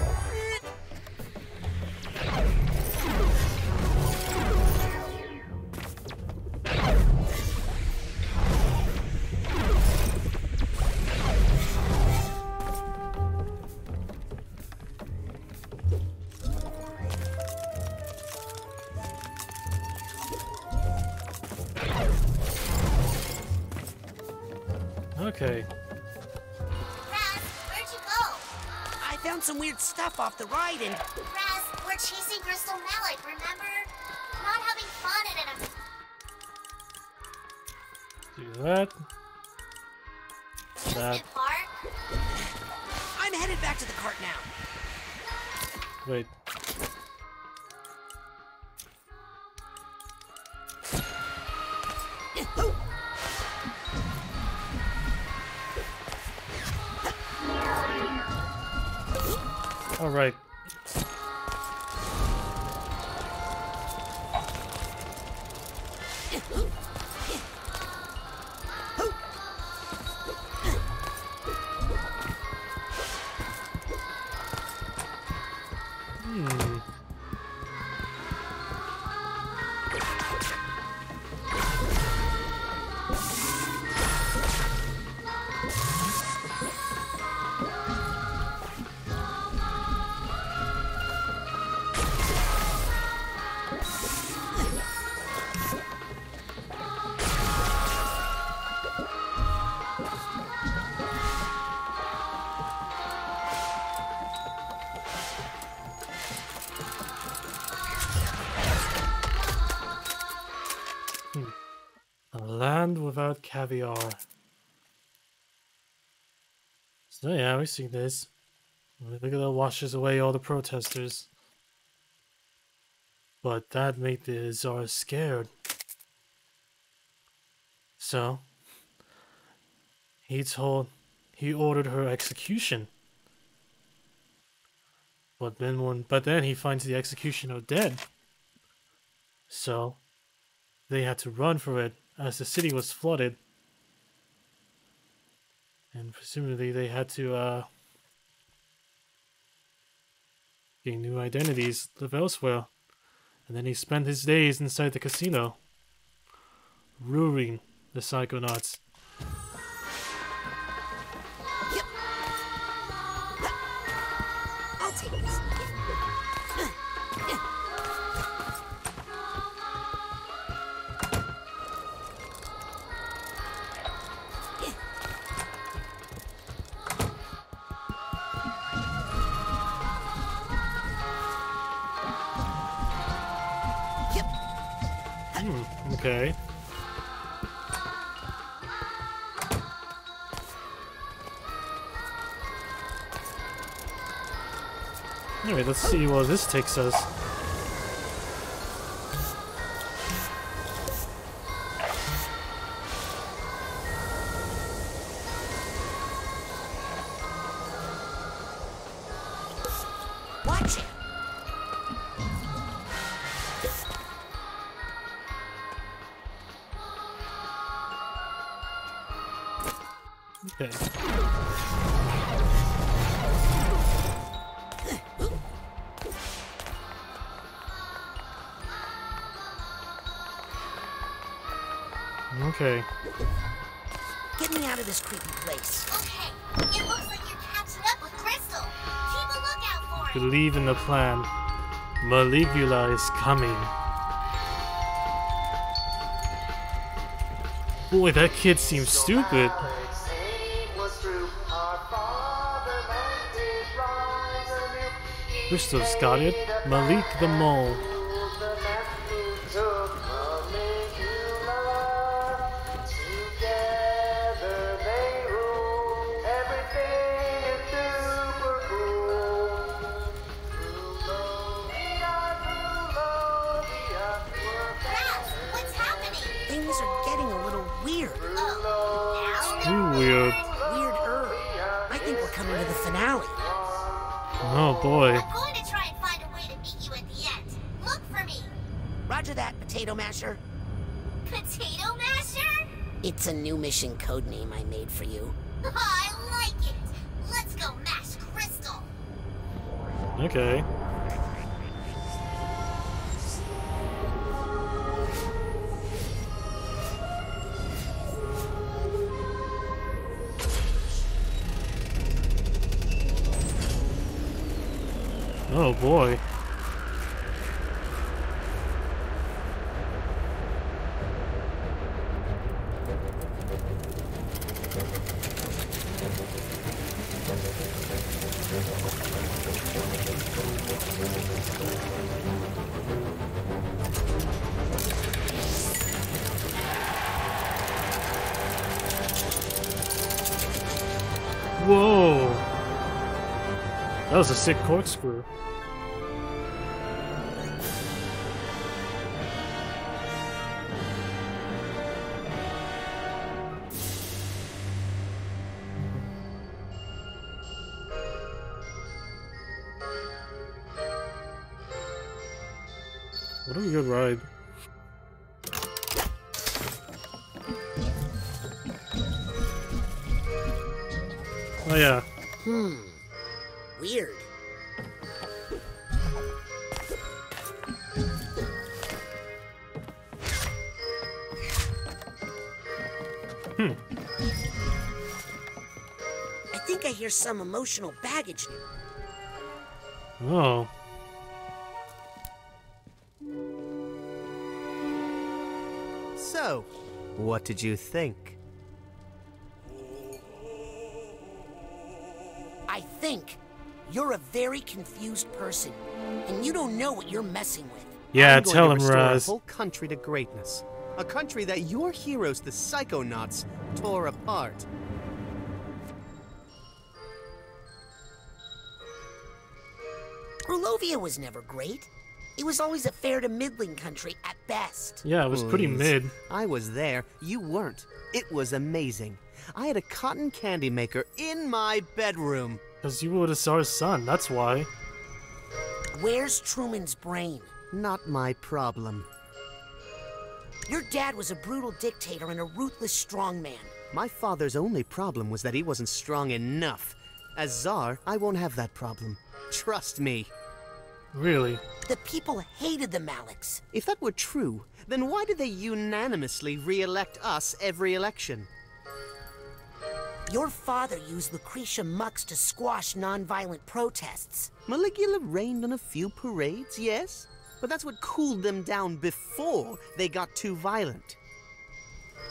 Okay. Raz, where'd you go? I found some weird stuff off the ride and... Raz, we're chasing Gristol Malik, remember? Not having fun in a... Do that. Amusement park? I'm headed back to the cart now. Wait. All right. A land without caviar. So yeah, we see this. Look at that, washes away all the protesters. But that made the Tsar scared. So he ordered her execution. But then he finds the executioner dead. So they had to run for it as the city was flooded. And presumably they had to gain new identities, live elsewhere. And then he spent his days inside the casino, ruining the Psychonauts. I'll take this. Okay. Anyway, let's see where this takes us. Watch it. Okay. Okay. Get me out of this creepy place. Okay, it looks like you're catching up with Gristol. Keep a lookout for it. Believe in the plan. Maligula is coming. Boy, that kid seems stupid. Gristol's got it. Malik the Mole. Things are getting a little weird. Too weird. Weirder. I think we're coming to the finale. Oh boy. I'm going to try and find a way to Roger that, Potato Masher. Potato Masher? It's a new mission code name I made for you. I like it. Let's go mash Crystal. Okay. Oh boy. Whoa! That was a sick corkscrew. What a good ride. Oh yeah. Weird. I think I hear some emotional baggage now. Oh. So, what did you think? I think you're a very confused person, and you don't know what you're messing with. Yeah, I'm going tell to him, restore Raz. a whole country to greatness. A country that your heroes, the Psychonauts, tore apart. Grulovia was never great. It was always a fair to middling country at best. Yeah, it was pretty Please. mid. I was there. You weren't. It was amazing. I had a cotton candy maker in my bedroom. Because you were the Tsar's son, that's why. Where's Truman's brain? Not my problem. Your dad was a brutal dictator and a ruthless strongman. My father's only problem was that he wasn't strong enough. As Tsar, I won't have that problem. Trust me. Really? The people hated the Maliks. If that were true, then why did they unanimously re-elect us every election? Your father used Lucretia Mux to squash non-violent protests. Maligula rained on a few parades, yes? But that's what cooled them down before they got too violent.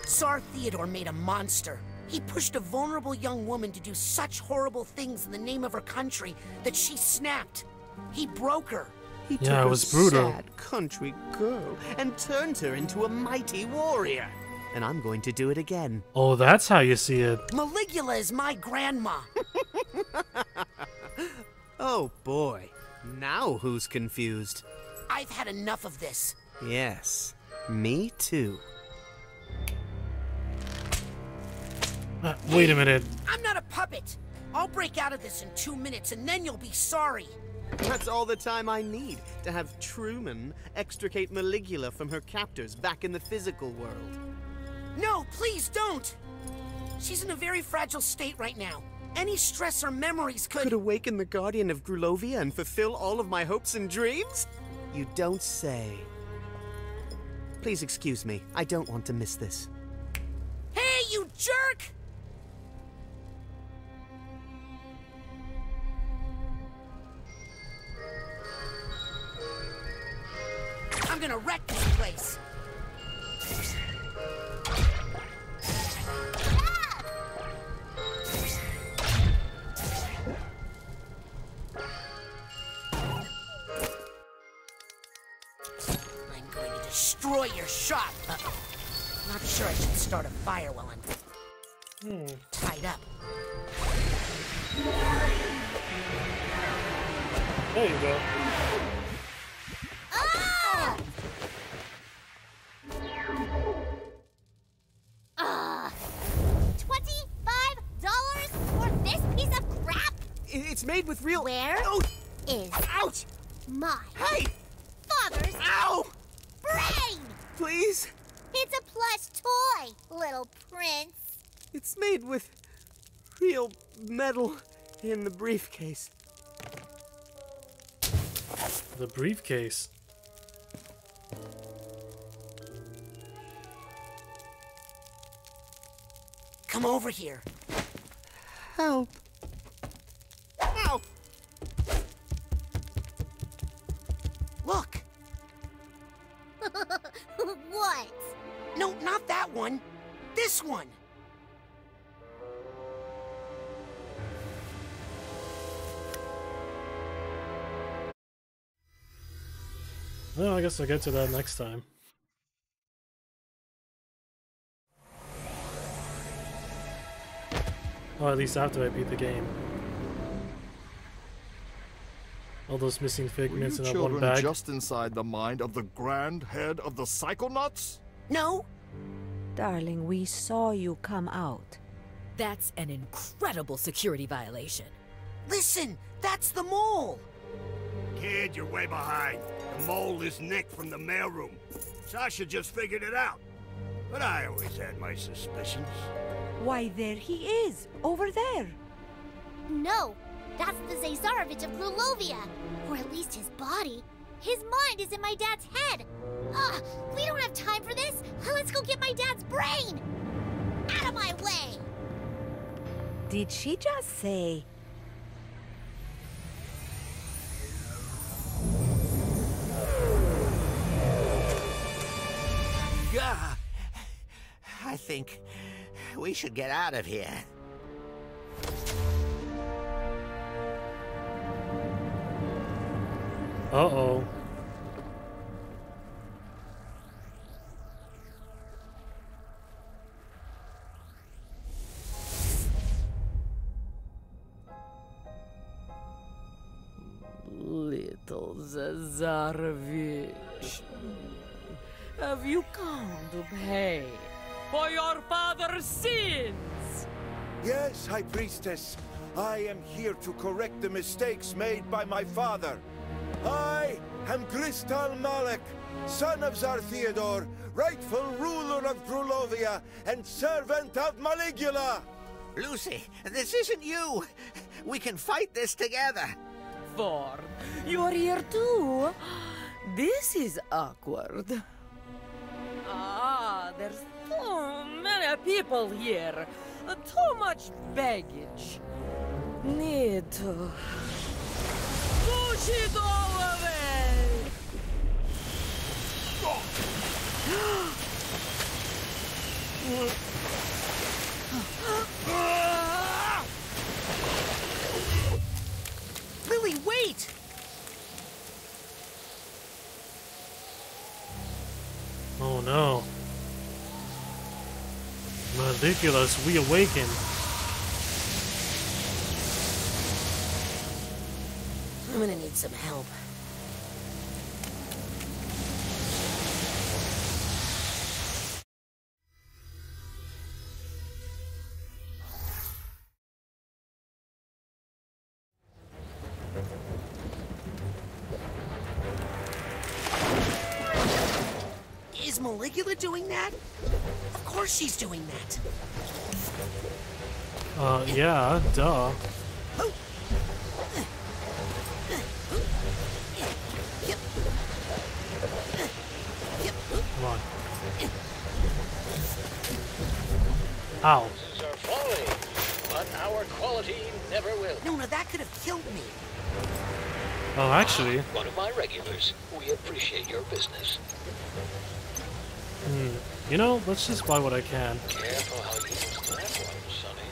Tsar Theodore made a monster. He pushed a vulnerable young woman to do such horrible things in the name of her country that she snapped. He broke her. He Yeah, took it was brutal. a sad country girl and turned her into a mighty warrior. And I'm going to do it again. Oh, that's how you see it. Maligula is my grandma. Oh boy. Now who's confused? I've had enough of this. Yes, me too. Wait a minute. I'm not a puppet. I'll break out of this in 2 minutes and then you'll be sorry. That's all the time I need to have Truman extricate Maligula from her captors back in the physical world. No, please don't. She's in a very fragile state right now. Any stress or memories Could awaken the Guardian of Grulovia and fulfill all of my hopes and dreams? You don't say. Please excuse me. I don't want to miss this. Hey, you jerk! I'm gonna wreck this place. I'm going to destroy your shop. Uh-oh. Not sure I should start a fire while I'm tied up. There you go. $25 for this piece of crap? It's made with real. Where Oh. is Ouch! my Hey! father's Ow! brain? Please? It's a plush toy, little prince. It's made with real metal in the briefcase. The briefcase. Come over here. Help. Ow! Look. What? No, not that one. This one. Well, I guess I'll get to that next time. Or at least after I beat the game. All those missing figments in that one bag. Just inside the mind of the Grand Head of the Psychonauts? No. Darling, we saw you come out. That's an incredible security violation. Listen, that's the mole. Kid, you're way behind. The mole is Nick from the mailroom. Sasha just figured it out. But I always had my suspicions. Why, there he is, over there. No, that's the Zazarovich of Grulovia. Or at least his body. His mind is in my dad's head. Ugh, we don't have time for this. Let's go get my dad's brain. Out of my way. Did she just say... Gah! I think we should get out of here. Uh-oh. Little Zazarovich, have you come to pay for your father's sins? Yes, High Priestess. I am here to correct the mistakes made by my father. I am Gristol Malik, son of Tsar Theodore, rightful ruler of Grulovia and servant of Maligula. Lucy, this isn't you. We can fight this together. Ford, you're here too? This is awkward. Ah, there's so many people here. Too much baggage. Need to push it all away. Lily, wait! Oh no. Maligula's reawakened. I'm gonna need some help. Is Maligula doing that? Of course she's doing that. Yeah, duh. Come on. Ow. Prices are falling, but our quality never will. No, that could have killed me. Oh, actually. One of my regulars. We appreciate your business. You know, let's just buy what I can. Careful how you use that one, Sonny.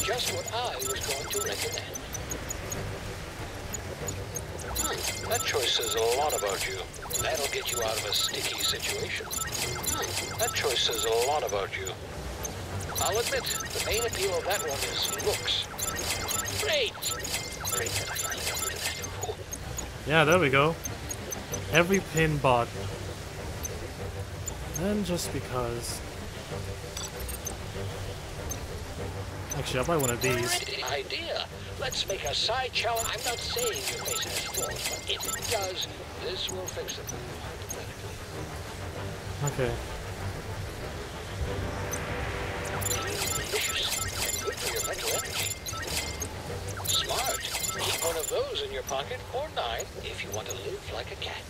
Just what I was going to recommend. That choice says a lot about you. That'll get you out of a sticky situation. That choice says a lot about you. I'll admit, the main appeal of that one is looks. Great! Great that I finally got rid of that. Yeah, there we go. Every pin bought. And just because. Actually, I'll buy one of these. Idea. Let's make a side challenge. I'm not saying your face has flaws, but if it does, this will fix it. Okay. Delicious and good for your mental energy. Smart. Keep one of those in your pocket, or 9 if you want to live like a cat.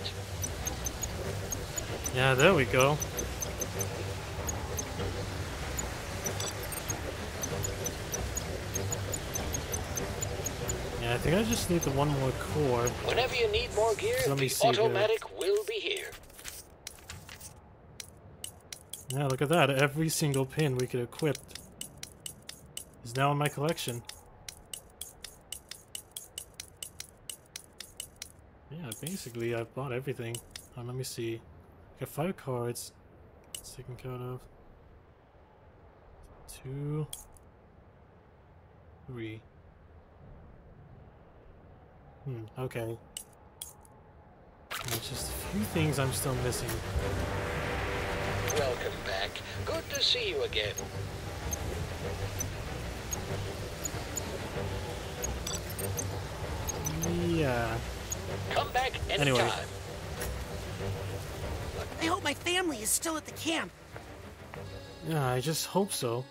Yeah, there we go. Yeah, I think I just need the one more core. Whenever you need more gear, the automatic will be here. Yeah, look at that. Every single pin we could equip is now in my collection. Yeah, basically I've bought everything. Let me see. I got 5 cards. It's taken care of. 2, 3. Okay. There's just a few things I'm still missing. Welcome back. Good to see you again. Yeah. Come back anytime. Anyway. I hope my family is still at the camp. Yeah, I just hope so.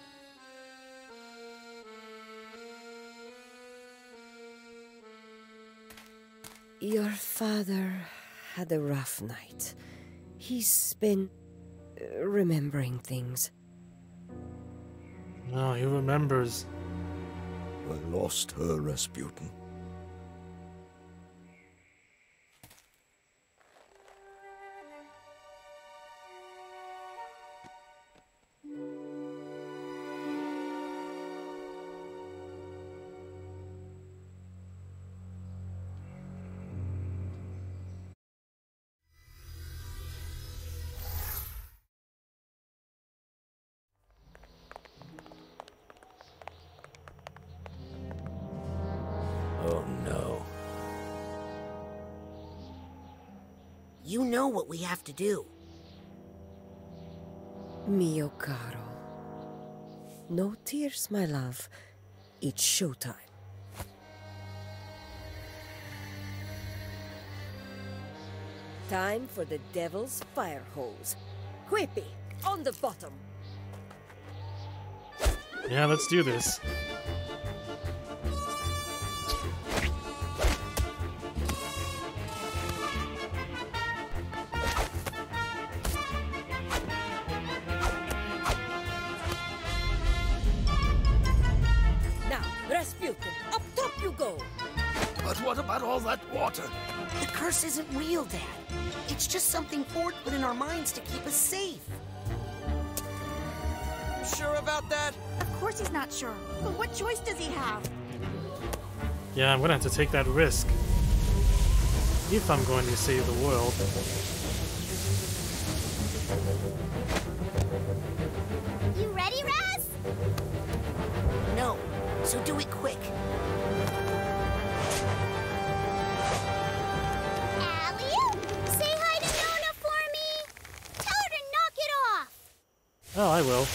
Your father had a rough night. He's been remembering things. No, he remembers. I lost her, Rasputin. Oh no. You know what we have to do. Mio caro. No tears, my love. It's showtime. Time for the devil's fire hose. Quippy, on the bottom. Yeah, let's do this. Now, Rasputin, up top you go. But what about all that water? The curse isn't real, Dad. It's just something Ford put in our minds to keep us safe. Sure about that? Of course he's not sure. But what choice does he have? Yeah, I'm gonna have to take that risk. If I'm going to save the world. You ready, Raz? No, so do it quick. Say hi to Nona for me. Tell her to knock it off. Oh, I will.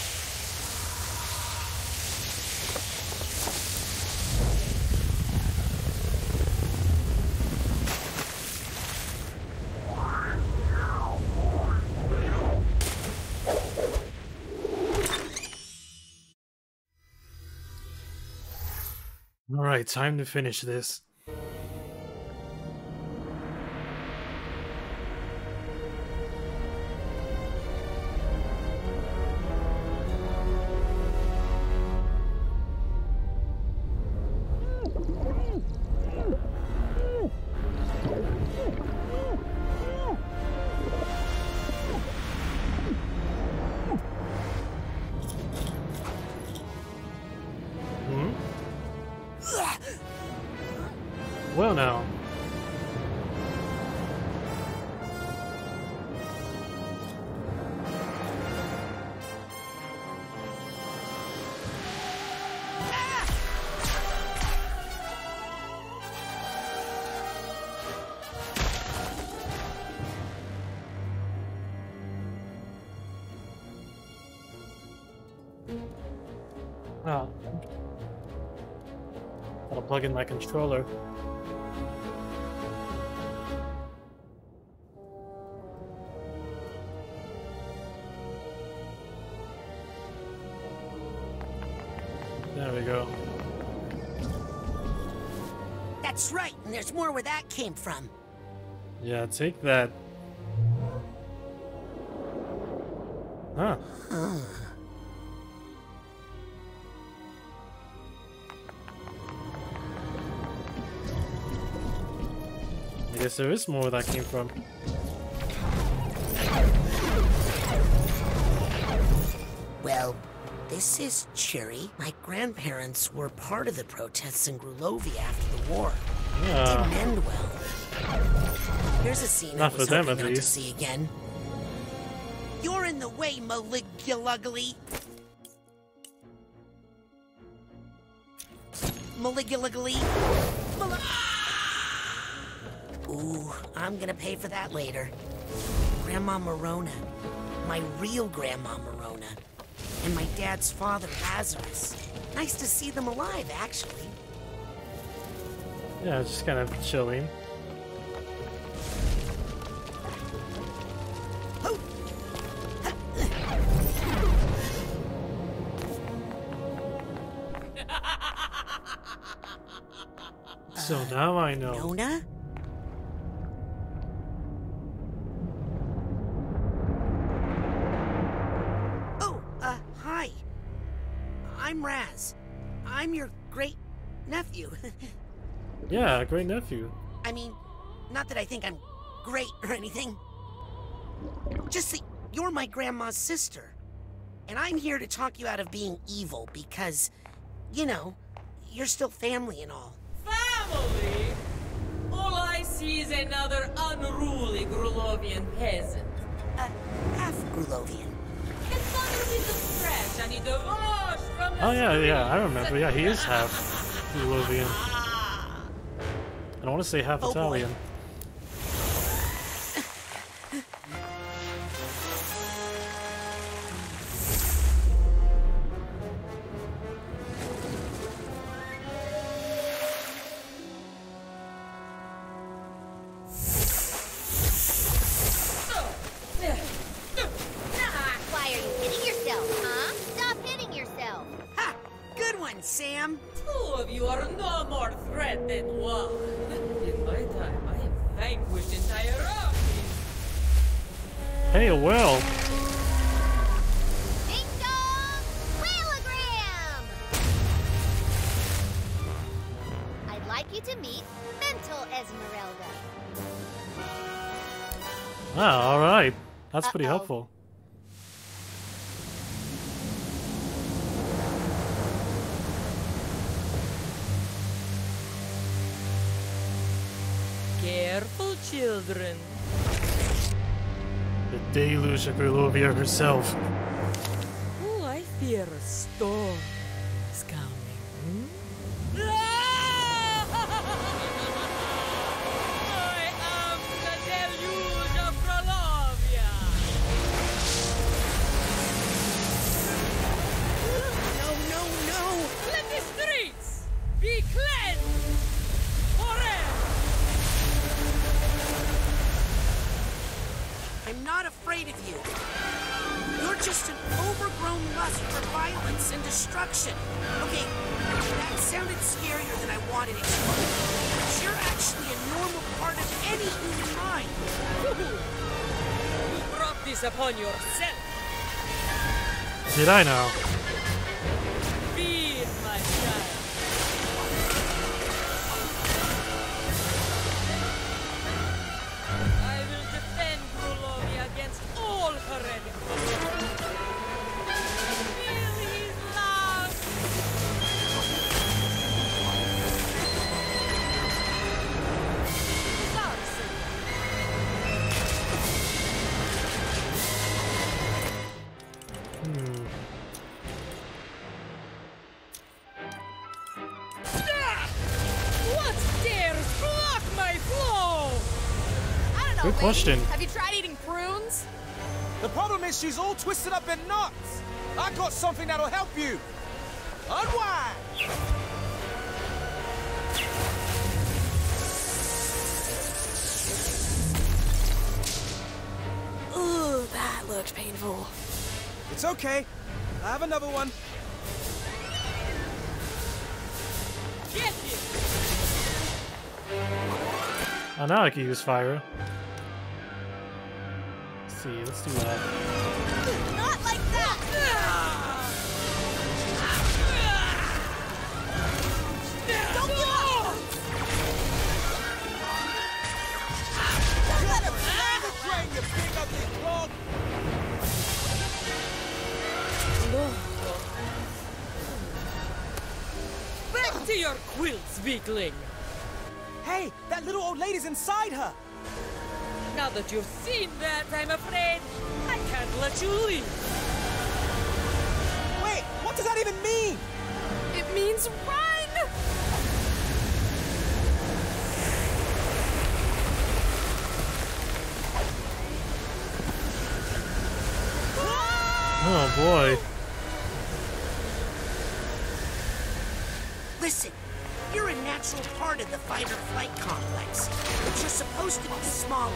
Alright, time to finish this. Well now. Oh. Gotta plug in my controller. There we go. That's right, and there's more where that came from. Yeah, take that. Huh. I guess there is more where that came from. Well, this is Cherry. My grandparents were part of the protests in Grulovia after the war. Yeah. It didn't end well. Here's a scene I was hoping not to see again. You're in the way, Maligula. Maligula. Ooh, I'm gonna pay for that later. Grandma Morona. My real Grandma Morona. And my dad's father, Lazarus. Nice to see them alive, actually. Yeah, just kind of chilling. So now I know. Nona? Oh, hi. I'm Raz. I'm your great-nephew. Yeah, great nephew. I mean, not that I think I'm great or anything. Just that you're my grandma's sister. And I'm here to talk you out of being evil because, you know, you're still family and all. Family? All I see is another unruly Grulovian peasant. Half Grulovian. It's under the scratch. I need to wash from the Oh yeah, I remember. Yeah, he is half Grulovian. I want to say half Italian. Boy. Why are you hitting yourself, huh? Stop hitting yourself. Ha! Good one, Sam. Two of you are no more threat than one. In my time, I have vanquished entire armies. Hey, well. Ding dong! Wheelogram! I'd like you to meet Mental Esmeralda. Ah, alright. That's pretty helpful. Careful, children. The deluge of Grulovia herself. Oh, I fear a storm is coming. I am the deluge of Grulovia. No! Let the streets be cleansed forever. I'm not afraid of you. You're just an overgrown lust for violence and destruction. Okay, that sounded scarier than I wanted it to. But you're actually a normal part of any human mind. You brought this upon yourself. Did I now? Feed my child. I will defend Grulovia against all her enemies. Feel his love. What dares block my flow? I don't know, Good question. Have you tried eating prunes? The problem is she's all twisted up in knots. I got something that'll help you. Unwind! Ooh, that looks painful. It's okay. I have another one. Get it! Oh, now I can use fire. Let's see, let's do that. Not like that! Don't give up! Don't let him Train, you big ugly clog! Back to your quilts, weakling! Hey, that little old lady's inside her! Now that you've seen that, I'm afraid I can't let you leave. Wait, what does that even mean? It means run! Oh boy. Listen, you're a natural part of the fight-or-flight complex, but you're supposed to be smaller.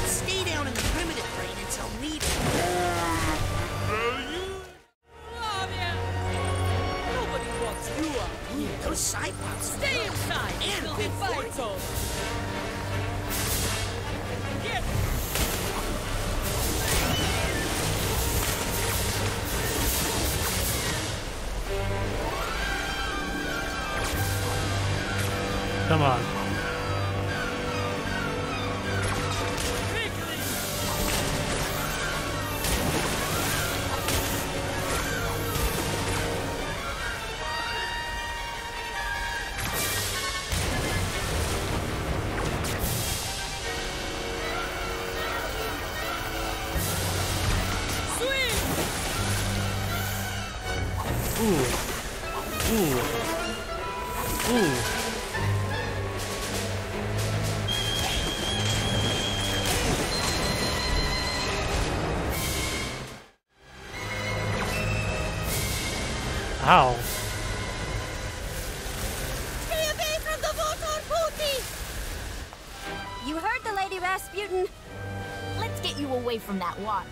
Stay down in the primitive brain until needed. Nobody wants you up here. Those Cyclops Stay inside and until the fight's over. Get Come on. Ooh. Ooh. Ooh. Ow. Stay away from the water, booty! You heard the Lady Rasputin. Let's get you away from that water.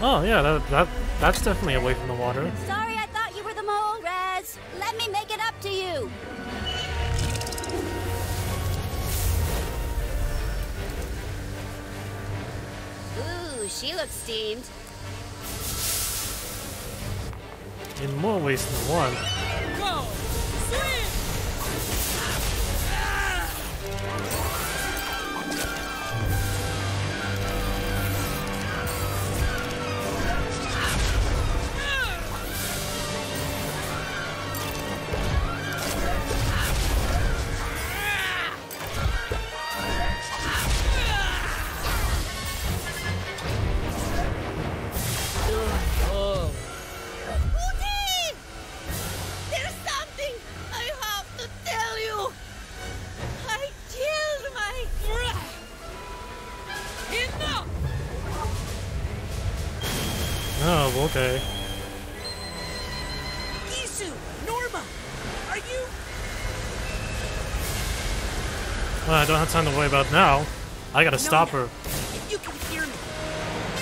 Oh yeah, that's definitely away from the water. Sorry, I thought you were the mole, Raz. Let me make it up to you. Ooh, she looks steamed. In more ways than one. go! Swim! Booty! There's something I have to tell you. I killed my... Enough! Oh, okay. Isu! Norma! Are you... Well, I don't have time to worry about now. I gotta stop her. If you can hear me,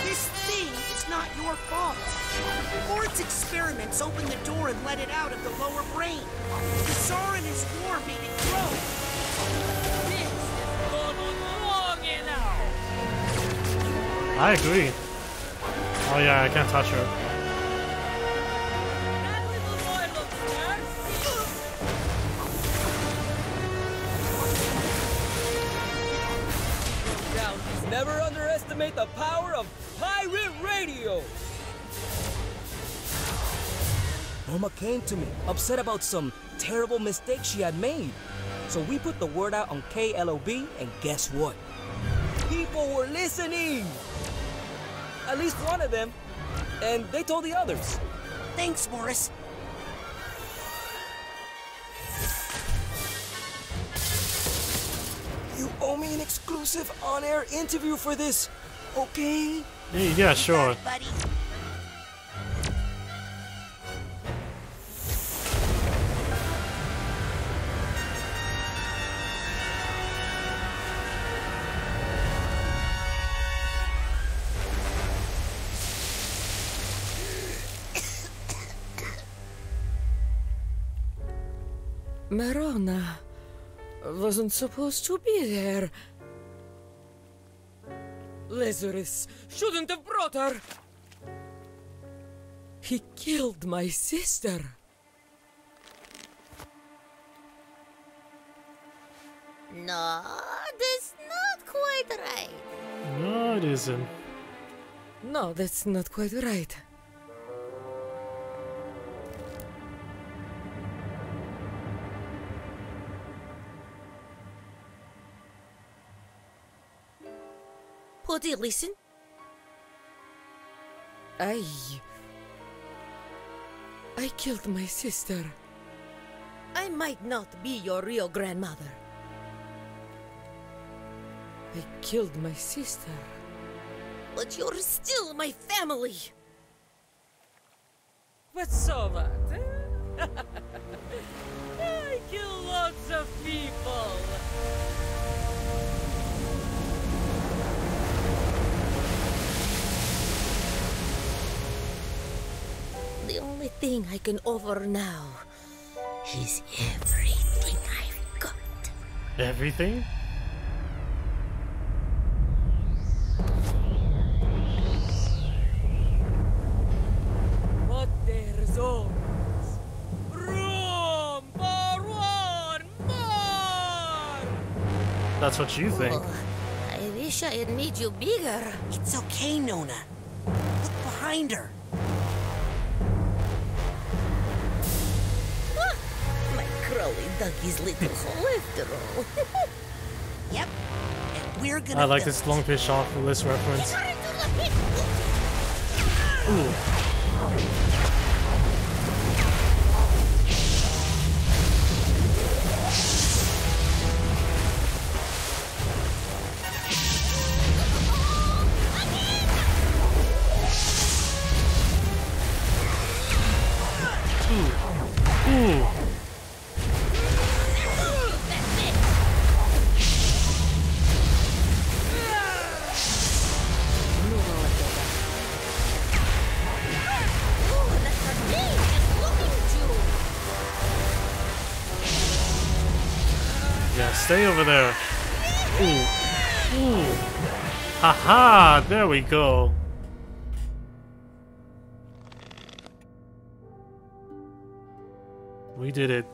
this thing is not your fault. Ford's experiments opened the door and let it out of the lower brain. The Tsar and his war made it grow. This has gone on long enough. I agree. Oh yeah, I can't touch her. That little boy looks thirsty. Now, never underestimate the power of pirate radio. Norma came to me, upset about some terrible mistake she had made. So we put the word out on KLOB, and guess what? People were listening! At least one of them. And they told the others. Thanks, Morris. You owe me an exclusive on-air interview for this, okay? Hey, yeah, sure. Buddy. Marona wasn't supposed to be there. Lazarus shouldn't have brought her. He killed my sister. No, that's not quite right. No, it isn't. No, that's not quite right. Pody, listen. I killed my sister. I might not be your real grandmother. I killed my sister. But you're still my family. But so what? Eh? I kill lots of people. The only thing I can offer now is everything I've got. Everything? But there's always room for one more! That's what you think. Oh, I wish I had made you bigger. It's okay, Nona. Look behind her. My Crowley dug his little hole after all. Yep. And we're gonna I like this Longfish off the list reference. Ooh. Ooh. Yeah, stay over there. Ooh. Ooh. Haha, there we go. We did it.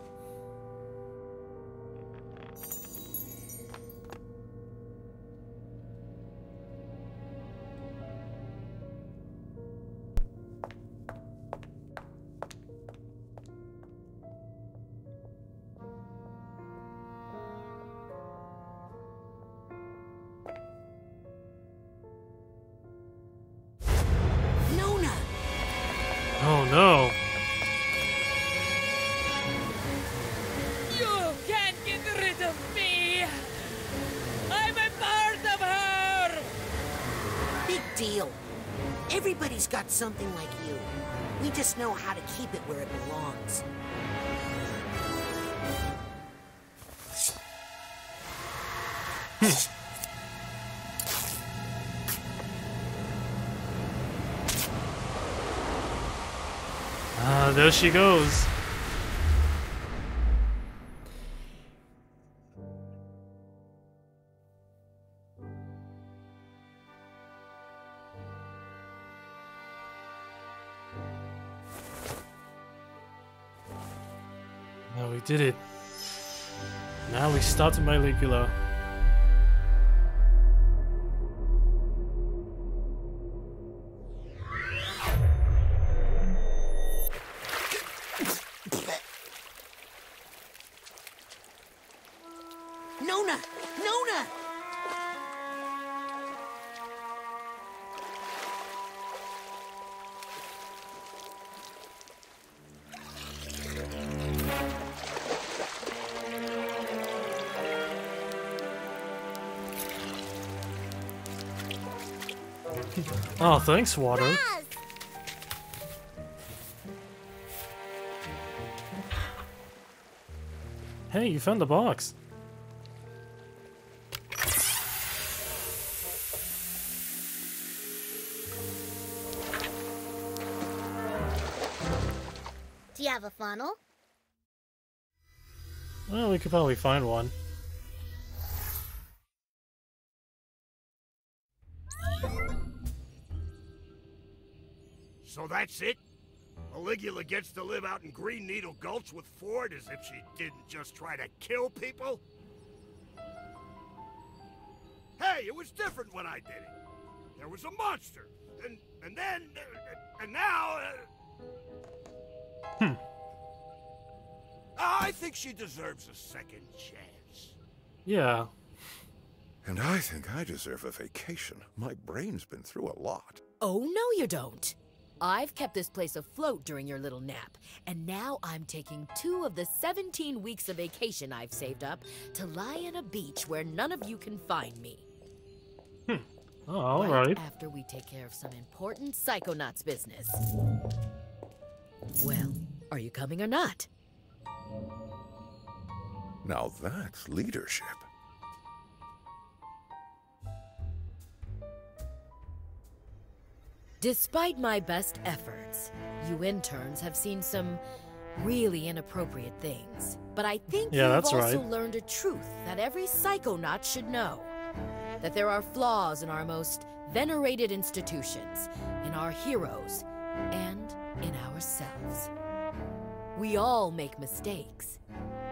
Nona! Oh no. You can't get rid of me! I'm a part of her! Big deal. Everybody's got something like you. We just know how to keep it where it belongs. Ah, there she goes. Now we did it. Now we start Maligula. Nona! Nona! Oh, thanks, water. Yes! Hey, you found the box. Do you have a funnel? Well, we could probably find one. So that's it? Maligula gets to live out in Green Needle Gulch with Ford as if she didn't just try to kill people? Hey, it was different when I did it. There was a monster, and then, and now... I think she deserves a second chance. Yeah. And I think I deserve a vacation. My brain's been through a lot. Oh, no you don't. I've kept this place afloat during your little nap, and now I'm taking 2 of the 17 weeks of vacation I've saved up to lie on a beach where none of you can find me. Oh, alright. After we take care of some important Psychonauts business. Well, are you coming or not? Now that's leadership. Despite my best efforts, you interns have seen some really inappropriate things. But I think you've also learned a truth that every Psychonaut should know. That there are flaws in our most venerated institutions, in our heroes, and in ourselves. We all make mistakes,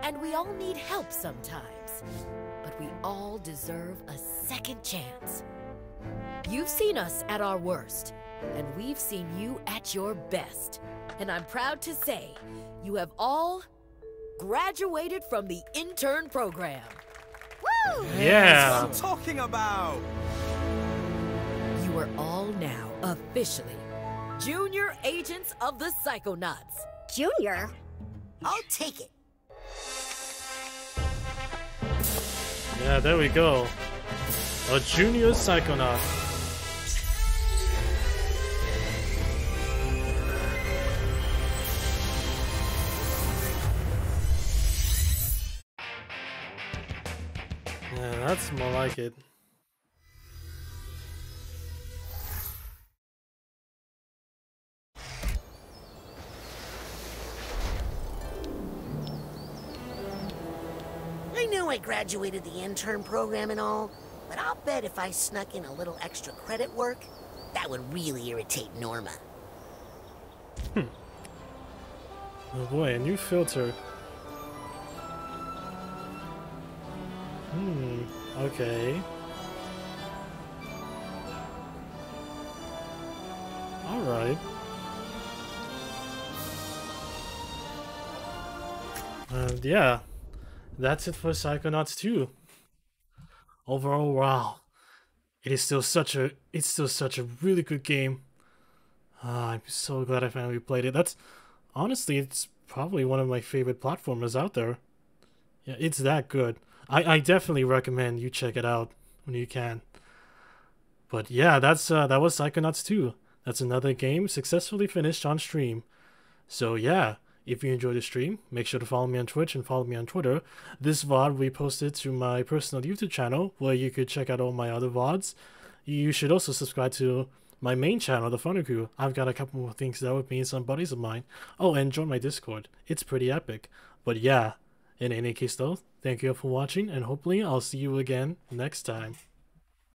and we all need help sometimes. But we all deserve a second chance. You've seen us at our worst, and we've seen you at your best. And I'm proud to say, you have all graduated from the intern program. Woo! Yeah! That's what I'm talking about! You are all now officially Junior Agents of the Psychonauts. Junior? I'll take it. Yeah, there we go. A junior Psychonaut. Yeah, that's more like it. I know I graduated the intern program and all, but I'll bet if I snuck in a little extra credit work, that would really irritate Norma. Oh boy, a new filter. Okay. Alright. Yeah. That's it for Psychonauts 2. Overall, wow. It's still such a really good game. I'm so glad I finally played it. Honestly, it's probably one of my favorite platformers out there. Yeah, it's that good. I definitely recommend you check it out when you can. But yeah, that was Psychonauts 2. That's another game successfully finished on stream. So yeah, if you enjoyed the stream, make sure to follow me on Twitch and follow me on Twitter. This VOD will be posted to my personal YouTube channel, where you could check out all my other VODs. You should also subscribe to my main channel, The Funner Crew. I've got a couple more things there with me and some buddies of mine. Oh, and join my Discord. It's pretty epic. But yeah, in any case though, thank you all for watching, and hopefully I'll see you again next time.